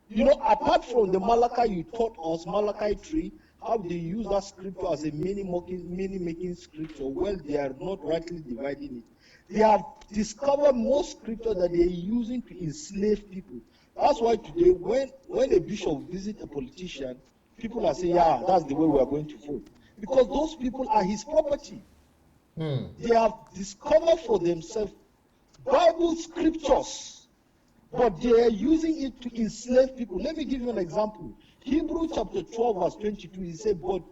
You know, apart from the Malachi you taught us, Malachi 3, how they use that scripture as a meaning-making scripture, well, they are not rightly dividing it. They have discovered more scripture that they are using to enslave people. That's why today, when a bishop visits a politician, people are saying, yeah, that's the way we are going to vote. Because those people are his property. They have discovered for themselves Bible scriptures, but they are using it to enslave people. Let me give you an example. Hebrews chapter 12 verse 22, he said, but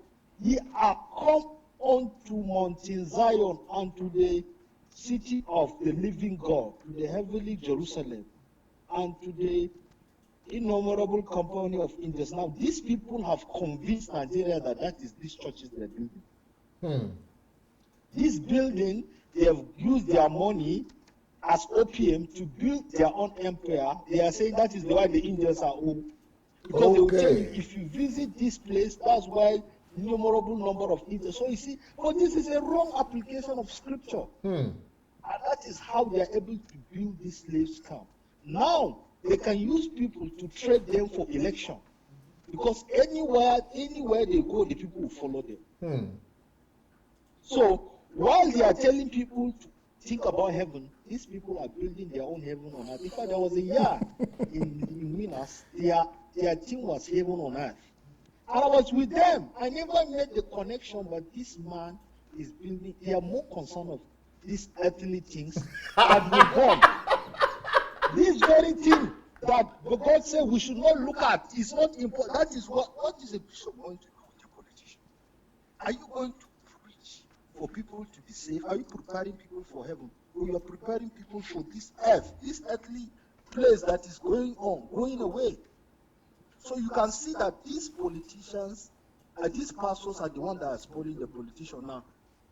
ye are come unto mountain Zion, unto the city of the living God, to the heavenly Jerusalem, and to the innumerable company of angels. Now, these people have convinced Nigeria that is these churches they're building. This building, they have used their money as opium to build their own empire. They are saying that is why the angels are old. Because they will tell you, if you visit this place, that's why innumerable number of angels. So you see, but this is a wrong application of scripture. And that is how they are able to build this slave camp. Now, they can use people to trade them for election. Because anywhere they go, the people will follow them. So, while they are telling people to think about heaven, these people are building their own heaven on earth. In fact, there was a year in Minas, their thing was heaven on earth. And I was with them. I never made the connection, but this man is building, they are more concerned of these earthly things that will God. This very thing that God said we should not look at is not important. That is what is a bishop going to do with a politician? Are you going to preach for people to be saved? Are you preparing people for heaven? Or you are preparing people for this earth, this earthly place that is going away? So you can see that these politicians, these pastors are the ones that are spoiling the politician now.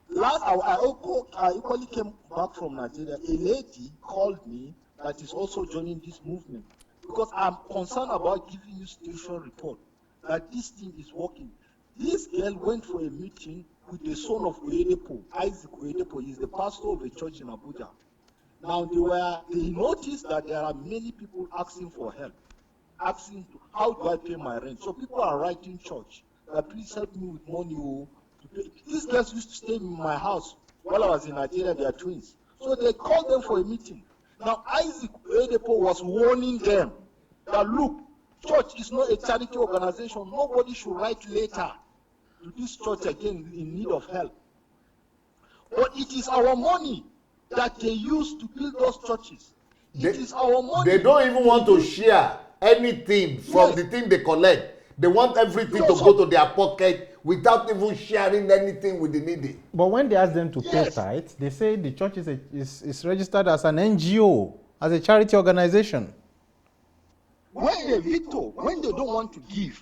Last, I equally came back from Nigeria. A lady called me that is also joining this movement because I'm concerned about giving you station report that this thing is working. This girl went for a meeting with the son of Oyedepo, Isaac Oyedepo. He's the pastor of a church in Abuja. Now they noticed that there are many people asking for help, asking how do I pay my rent? So people are writing church that please help me with money to pay. These girls used to stay in my house while I was in Nigeria. They are twins. So they called them for a meeting. Now Isaac Oyedepo was warning them that look, church is not a charity organization. Nobody should write letter to this church again in need of help. But it is our money that they use to build those churches. It is our money. They don't even want to share anything from the thing they collect. They want everything to go to their pocket without even sharing anything with the needy. But when they ask them to pay tithes, they say the church is registered as an NGO, as a charity organization. When they don't want to give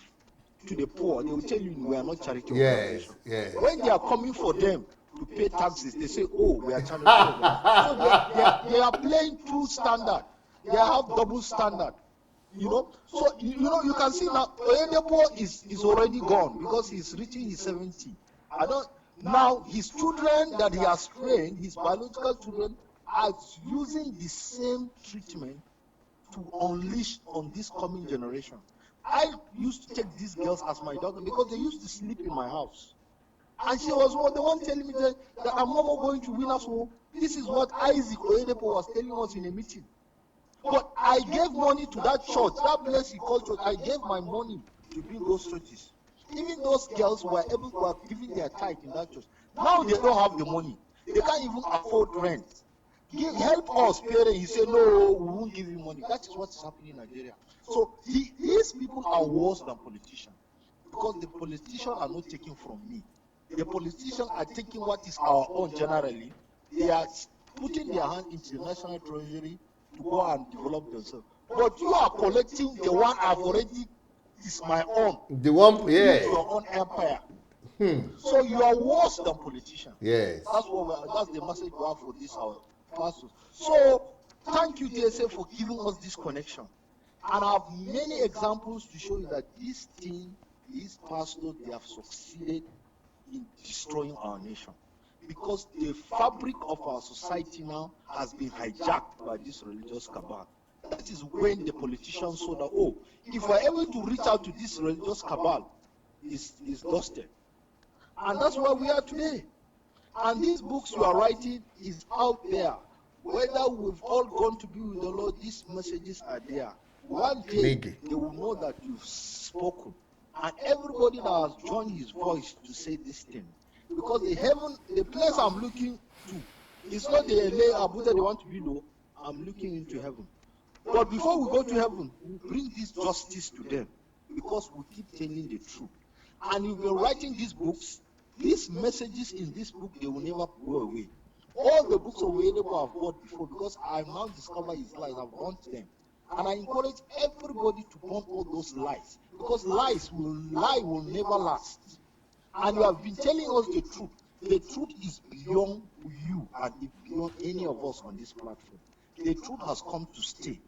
to the poor, they will tell you we are not charity organization. Yes. When they are coming for them to pay taxes, they say, oh, we are charity organization. So they are playing two standard. They have double standard. So you can see now Oyedepo is already gone because he's reaching his 70. Now his children that he has trained, his biological children, are using the same treatment to unleash on this coming generation. I used to take these girls as my daughter because they used to sleep in my house. And she was the one telling me that I'm not going to win us all. This is what Isaac Oyedepo was telling us in a meeting. But I gave money to that church, that place he called church. I gave my money to build those churches. Even those girls were giving their tithe in that church. Now they don't have the money. They can't even afford rent. Help us, parents. He said, no, we won't give you money. That is what is happening in Nigeria. So these people are worse than politicians. Because the politicians are not taking from me. The politicians are taking what is our own generally. They are putting their hand into the national treasury to go and develop themselves. But you are collecting the one I've already is my own. The one, your own empire. So you are worse than politicians. Yes. That's the message we have for this our pastors. So thank you, DSA, for giving us this connection. And I have many examples to show you that this thing, these pastors, they have succeeded in destroying our nation. Because the fabric of our society now has been hijacked by this religious cabal. That is when the politicians saw that, if we're able to reach out to this religious cabal, is dusted. And that's where we are today. And these books you are writing is out there. Whether we've all gone to be with the Lord, these messages are there. One day, they will know that you've spoken. And everybody that has joined his voice to say this thing. Because the place I'm looking to is not the LA Abuja they want to be, no. I'm looking into heaven. But before we go to heaven, we bring this justice to them. Because we keep telling the truth. And if we're writing these books, these messages in this book, they will never go away. All the books available I've bought before, because I now discover his lies, I've burnt them. And I encourage everybody to burn all those lies. Because lie will never last. And you have been telling us the truth. The truth is beyond you and beyond any of us on this platform. The truth has come to stay.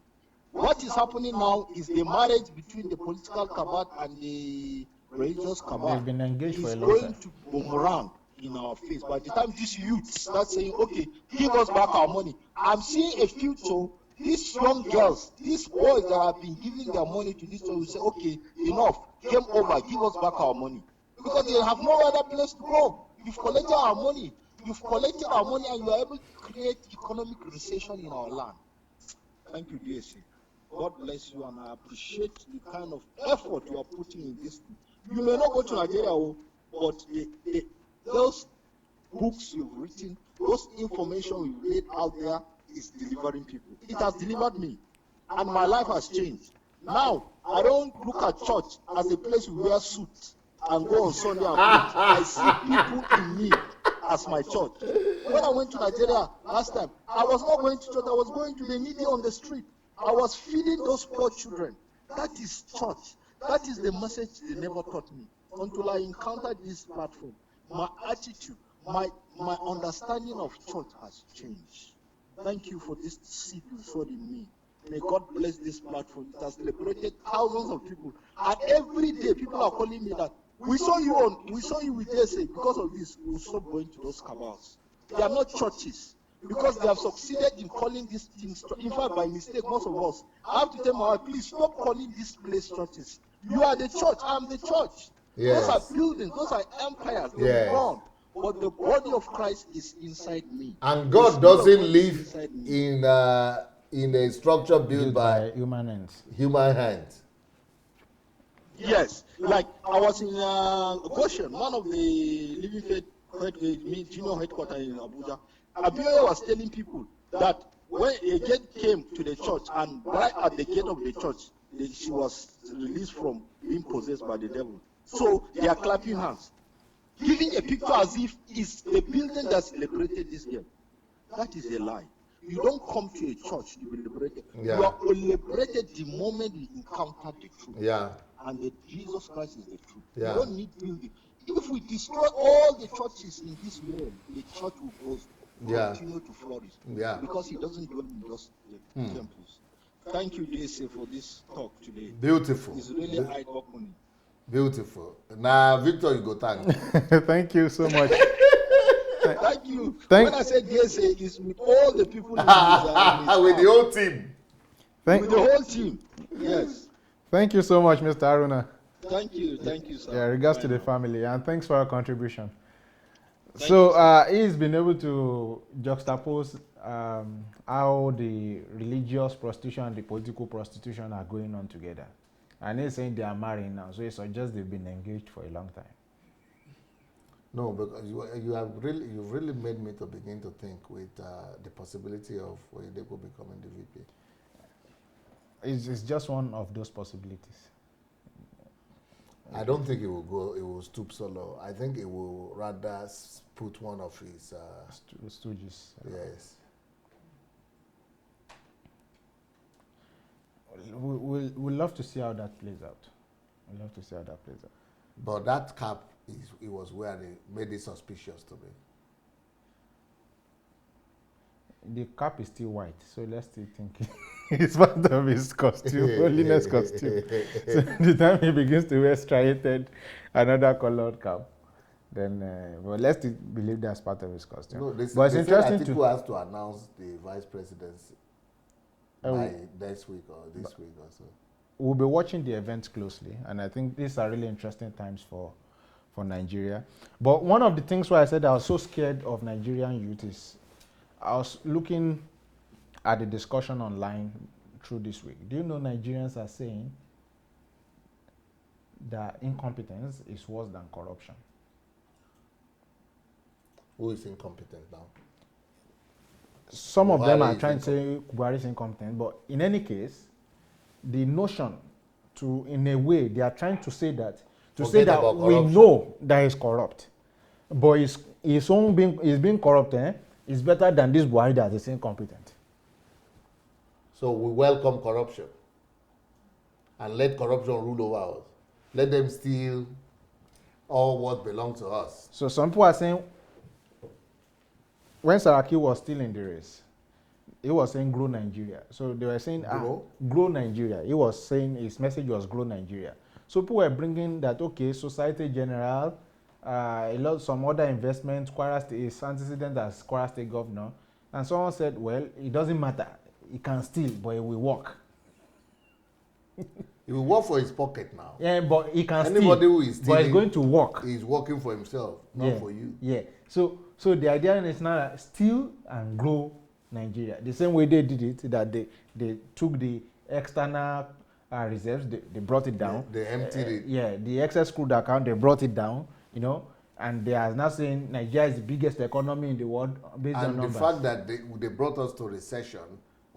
What is happening now is the marriage between the political cabal and the religious cabal. They've been engaged for a long time. It's going to boomerang in our face. By the time these youths start saying, okay, give us back our money, I'm seeing a future. These young girls, these boys that have been giving their money to this, will say, okay, enough, game over, give us back our money. Because they have no other place to go. You've collected our money. And you are able to create economic recession in our land. Thank you, DSA. God bless you, and I appreciate the kind of effort you are putting in this. You may not go to Nigeria, but those books you've written, those information you've laid out there is delivering people. It has delivered me, and my life has changed. Now, I don't look at church as a place we wear suits and go on Sunday and preach. I see people in need as my church. When I went to Nigeria last time, I was not going to church, I was going to the needy on the street. I was feeding those poor children. That is church. That is the message they never taught me. Until I encountered this platform, my attitude, my understanding of church has changed. Thank you for this seed you sowed in me. May God bless this platform. It has liberated thousands of people. And every day people are calling me that we saw you with DSA. Because of this, we'll stop going to those cabals. They are not churches. Because they have succeeded in calling these things, in fact, by mistake, most of us. I have to tell my wife, please stop calling this place churches. You are the church, I'm the church. Yes. Those are buildings, those are empires, they're gone. But the body of Christ is inside me. And God doesn't live in a structure built by human hands. Human hands. Yes, like I was in Goshen, one of the Living Faith headquarters in Abuja, Abiola was telling people that when a gate came to the church, and right at the gate of the church, she was released from being possessed by the devil. So they are clapping hands, giving a picture as if it's the building that celebrated this girl. That is a lie. You don't come to a church to be liberated. Yeah. You are liberated the moment you encounter the truth. Yeah. And that Jesus Christ is the truth. Yeah. You don't need building. If we destroy all the churches in this world, the church will continue to flourish. Yeah. Because he doesn't dwell in just the temples. Thank you, DSA, for this talk today. Beautiful. It's really eye-opening. Beautiful. Now, Victor, you go thank. Thank you so much. Thank you. When I say DSA, it's with all the people in with the whole team. With the whole team. Yes. Thank you so much, Mr. Aruna. Thank you, sir. Yeah, regards to the family, and thanks for your contribution. He's been able to juxtapose how the religious prostitution and the political prostitution are going on together. And he's saying they are marrying now, so he suggests they've been engaged for a long time. No, because you've really made me to begin to think with the possibility of Oyedepo becoming the VP. It's just one of those possibilities. I don't think it will stoop so low. I think it will rather put one of his stooges. Yes. We'll love to see how that plays out. But that cap, it was where they made it suspicious to me. The cap is still white, so let's still think it's part of his costume, holiness costume. So the time he begins to wear striated, another colored cap, then well, let's still believe that's part of his costume. No, but it's interesting that Atiku has to announce the vice presidency by next week or this week or so. We'll be watching the events closely, and I think these are really interesting times for Nigeria. But one of the things why I said I was so scared of Nigerian youth is I was looking at the discussion online through this week. Do you know Nigerians are saying that incompetence is worse than corruption? Who is incompetent now? Some of them are trying to say Buhari is incompetent, but in any case, the notion to, in a way, they are trying to say that we know that he's corrupt, but he's being corrupt, is better than this Buhari that is incompetent. So we welcome corruption and let corruption rule over us. Let them steal all what belongs to us. So some people are saying, when Saraki was still in the race, he was saying grow Nigeria. So they were saying grow Nigeria. He was saying his message was grow Nigeria. So people were bringing that, okay, Society General, some other investments, Kwara State is antecedent as Kwara State governor. And someone said, well, it doesn't matter. He can steal, but it will work. He will work for his pocket now. Yeah, but he can steal. Anybody who is stealing, but it's going to work. He's working for himself, not for you. Yeah. So the idea is now steal and grow Nigeria. The same way they did it, that they took the external reserves, they brought it down. They emptied it. Yeah, the excess crude account, they brought it down, and they are now saying Nigeria is the biggest economy in the world based on numbers. And the fact that they brought us to recession,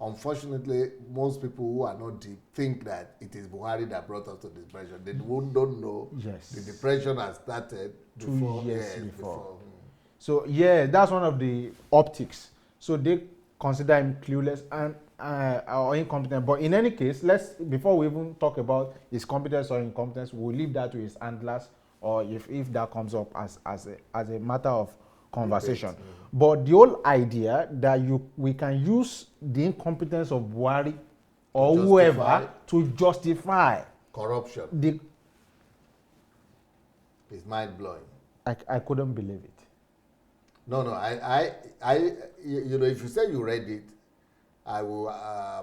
unfortunately, most people who are not deep think that it is Buhari that brought us to depression. They don't know the depression has started 2 years before. So yeah, that's one of the optics. So they consider him clueless and or incompetent. But in any case, before we even talk about his competence or incompetence, we'll leave that to his handlers, or if that comes up as a matter of conversation. But the whole idea that we can use the incompetence of Buhari or whoever to justify corruption is mind blowing. I couldn't believe it. No, I if you say you read it, I will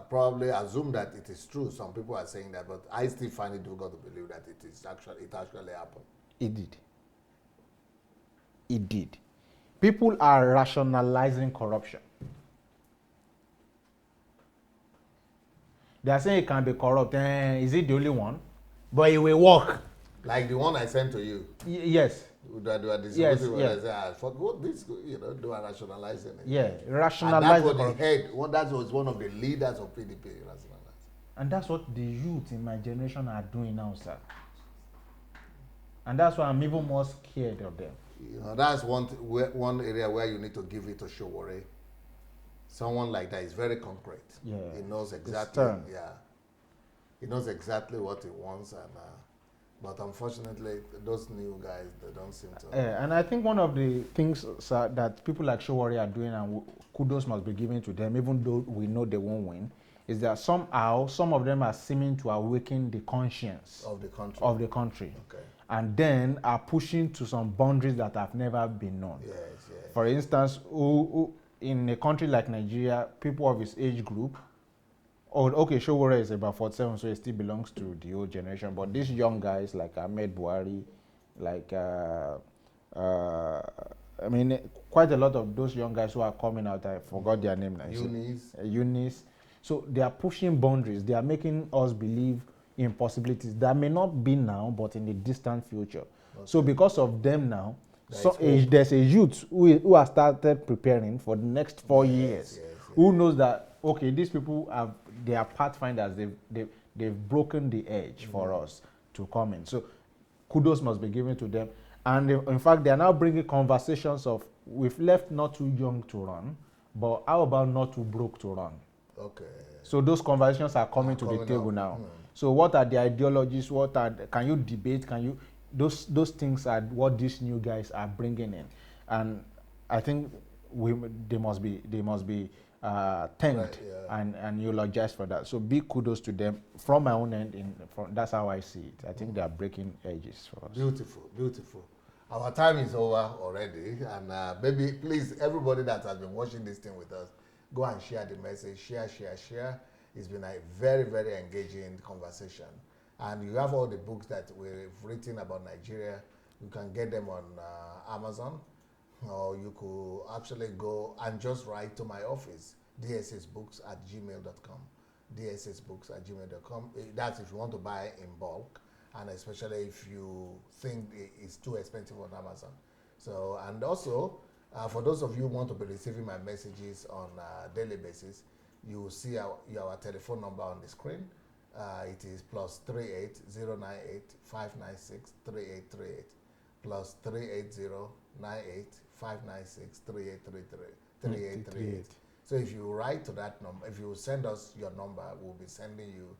probably assume that it is true. Some people are saying that, but I still find it difficult to believe that it actually happened. It did. People are rationalizing corruption. They are saying it can be corrupt. Is it the only one? But it will work. Like the one I sent to you. Yes. That were Yes, distributing yeah. when they say, ah, for what this, they were rationalizing it. Yeah, And that's rationalize the what the corruption. head, that was one of the leaders of PDP, rationalized. And that's what the youth in my generation are doing now, sir. And that's why I'm even more scared of them. That's one area where you need to give it to Showore. Someone like that is very concrete. Yeah, He knows it's exactly. stern. Yeah, he knows exactly what he wants, and but unfortunately, those new guys, they don't seem to. And I think one of the things, sir, that people like Showore are doing, and kudos must be given to them, even though we know they won't win, is that somehow some of them are seeming to awaken the conscience Of the country. of the country, Okay. and then are pushing to some boundaries that have never been known. Yes, yes. For instance, in a country like Nigeria, people of his age group, okay, Showore is about 47, so he still belongs to the old generation. But these young guys like Ahmed Buhari, like I mean, quite a lot of those young guys who are coming out, I forgot their name now. Eunice. So they are pushing boundaries. They are making us believe in possibilities that may not be now, but in the distant future. Okay. So because of them now, there's a youth who has started preparing for the next 4 years. Yes. Who knows that, okay, these people they are pathfinders. They've broken the edge for us to come in. So kudos must be given to them. And in fact, they are now bringing conversations of, we've left not too young to run, but how about not too broke to run? Okay. So those conversations are coming to the table now. So what are the ideologies? Can you debate? Those things are what these new guys are bringing in, and I think they must be thanked, right, yeah, and eulogized for that. So big kudos to them from my own end. That's how I see it. I think they are breaking edges for us. Beautiful, beautiful. Our time is over already, and maybe please, everybody that has been watching this thing with us, go and share the message. Share. It's been a very, very engaging conversation. And you have all the books that we've written about Nigeria. You can get them on Amazon, or you could actually go and just write to my office, dssbooks@gmail.com. dssbooks@gmail.com. That's if you want to buy in bulk, and especially if you think it's too expensive on Amazon. So, and also, for those of you who want to be receiving my messages on a daily basis, you will see our telephone number on the screen. It is +38 098 596 3838, +380 98 596 3838. So if you write to that number, if you send us your number, we'll be sending you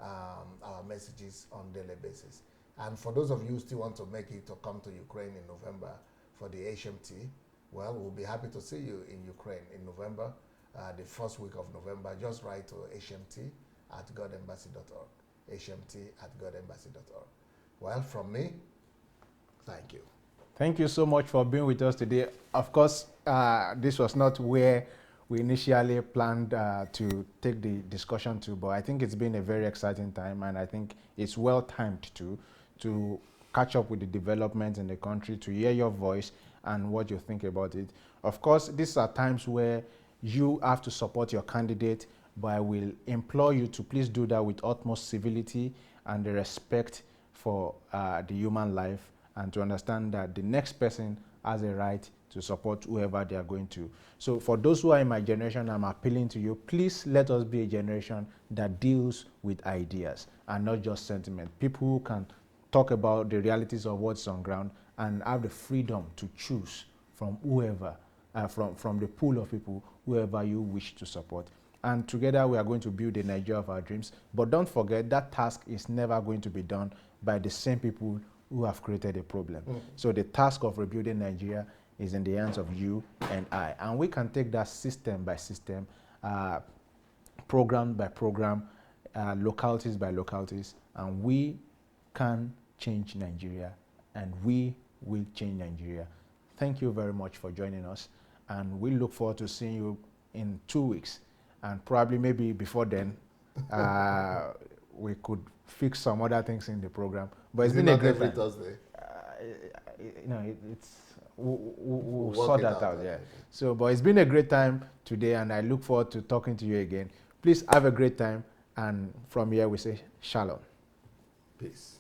our messages on daily basis. And for those of you who still want to make it to come to Ukraine in November for the HMT, well, we'll be happy to see you in Ukraine in November, the first week of November. Just write to hmt@godembassy.org, hmt@godembassy.org. Well, from me, thank you. Thank you so much for being with us today. Of course, this was not where we initially planned to take the discussion to, but I think it's been a very exciting time, and I think it's well timed to catch up with the developments in the country, to hear your voice and what you think about it. Of course, these are times where you have to support your candidate, but I will implore you to please do that with utmost civility and the respect for the human life, and to understand that the next person has a right to support whoever they are going to. So for those who are in my generation, I'm appealing to you, please let us be a generation that deals with ideas and not just sentiment. People who can talk about the realities of what's on ground and have the freedom to choose from whoever, from the pool of people, whoever you wish to support. And together we are going to build the Nigeria of our dreams. But don't forget, that task is never going to be done by the same people who have created a problem. So the task of rebuilding Nigeria is in the hands of you and I. And we can take that system by system, program by program, localities by localities, and we can change Nigeria, and we will change Nigeria. Thank you very much for joining us, and we look forward to seeing you in 2 weeks, and probably maybe before then, we could fix some other things in the program. But it's been a great time. Thursday? We'll sort that out. Yeah. So, but it's been a great time today, and I look forward to talking to you again. Please have a great time, and from here we say shalom. Peace.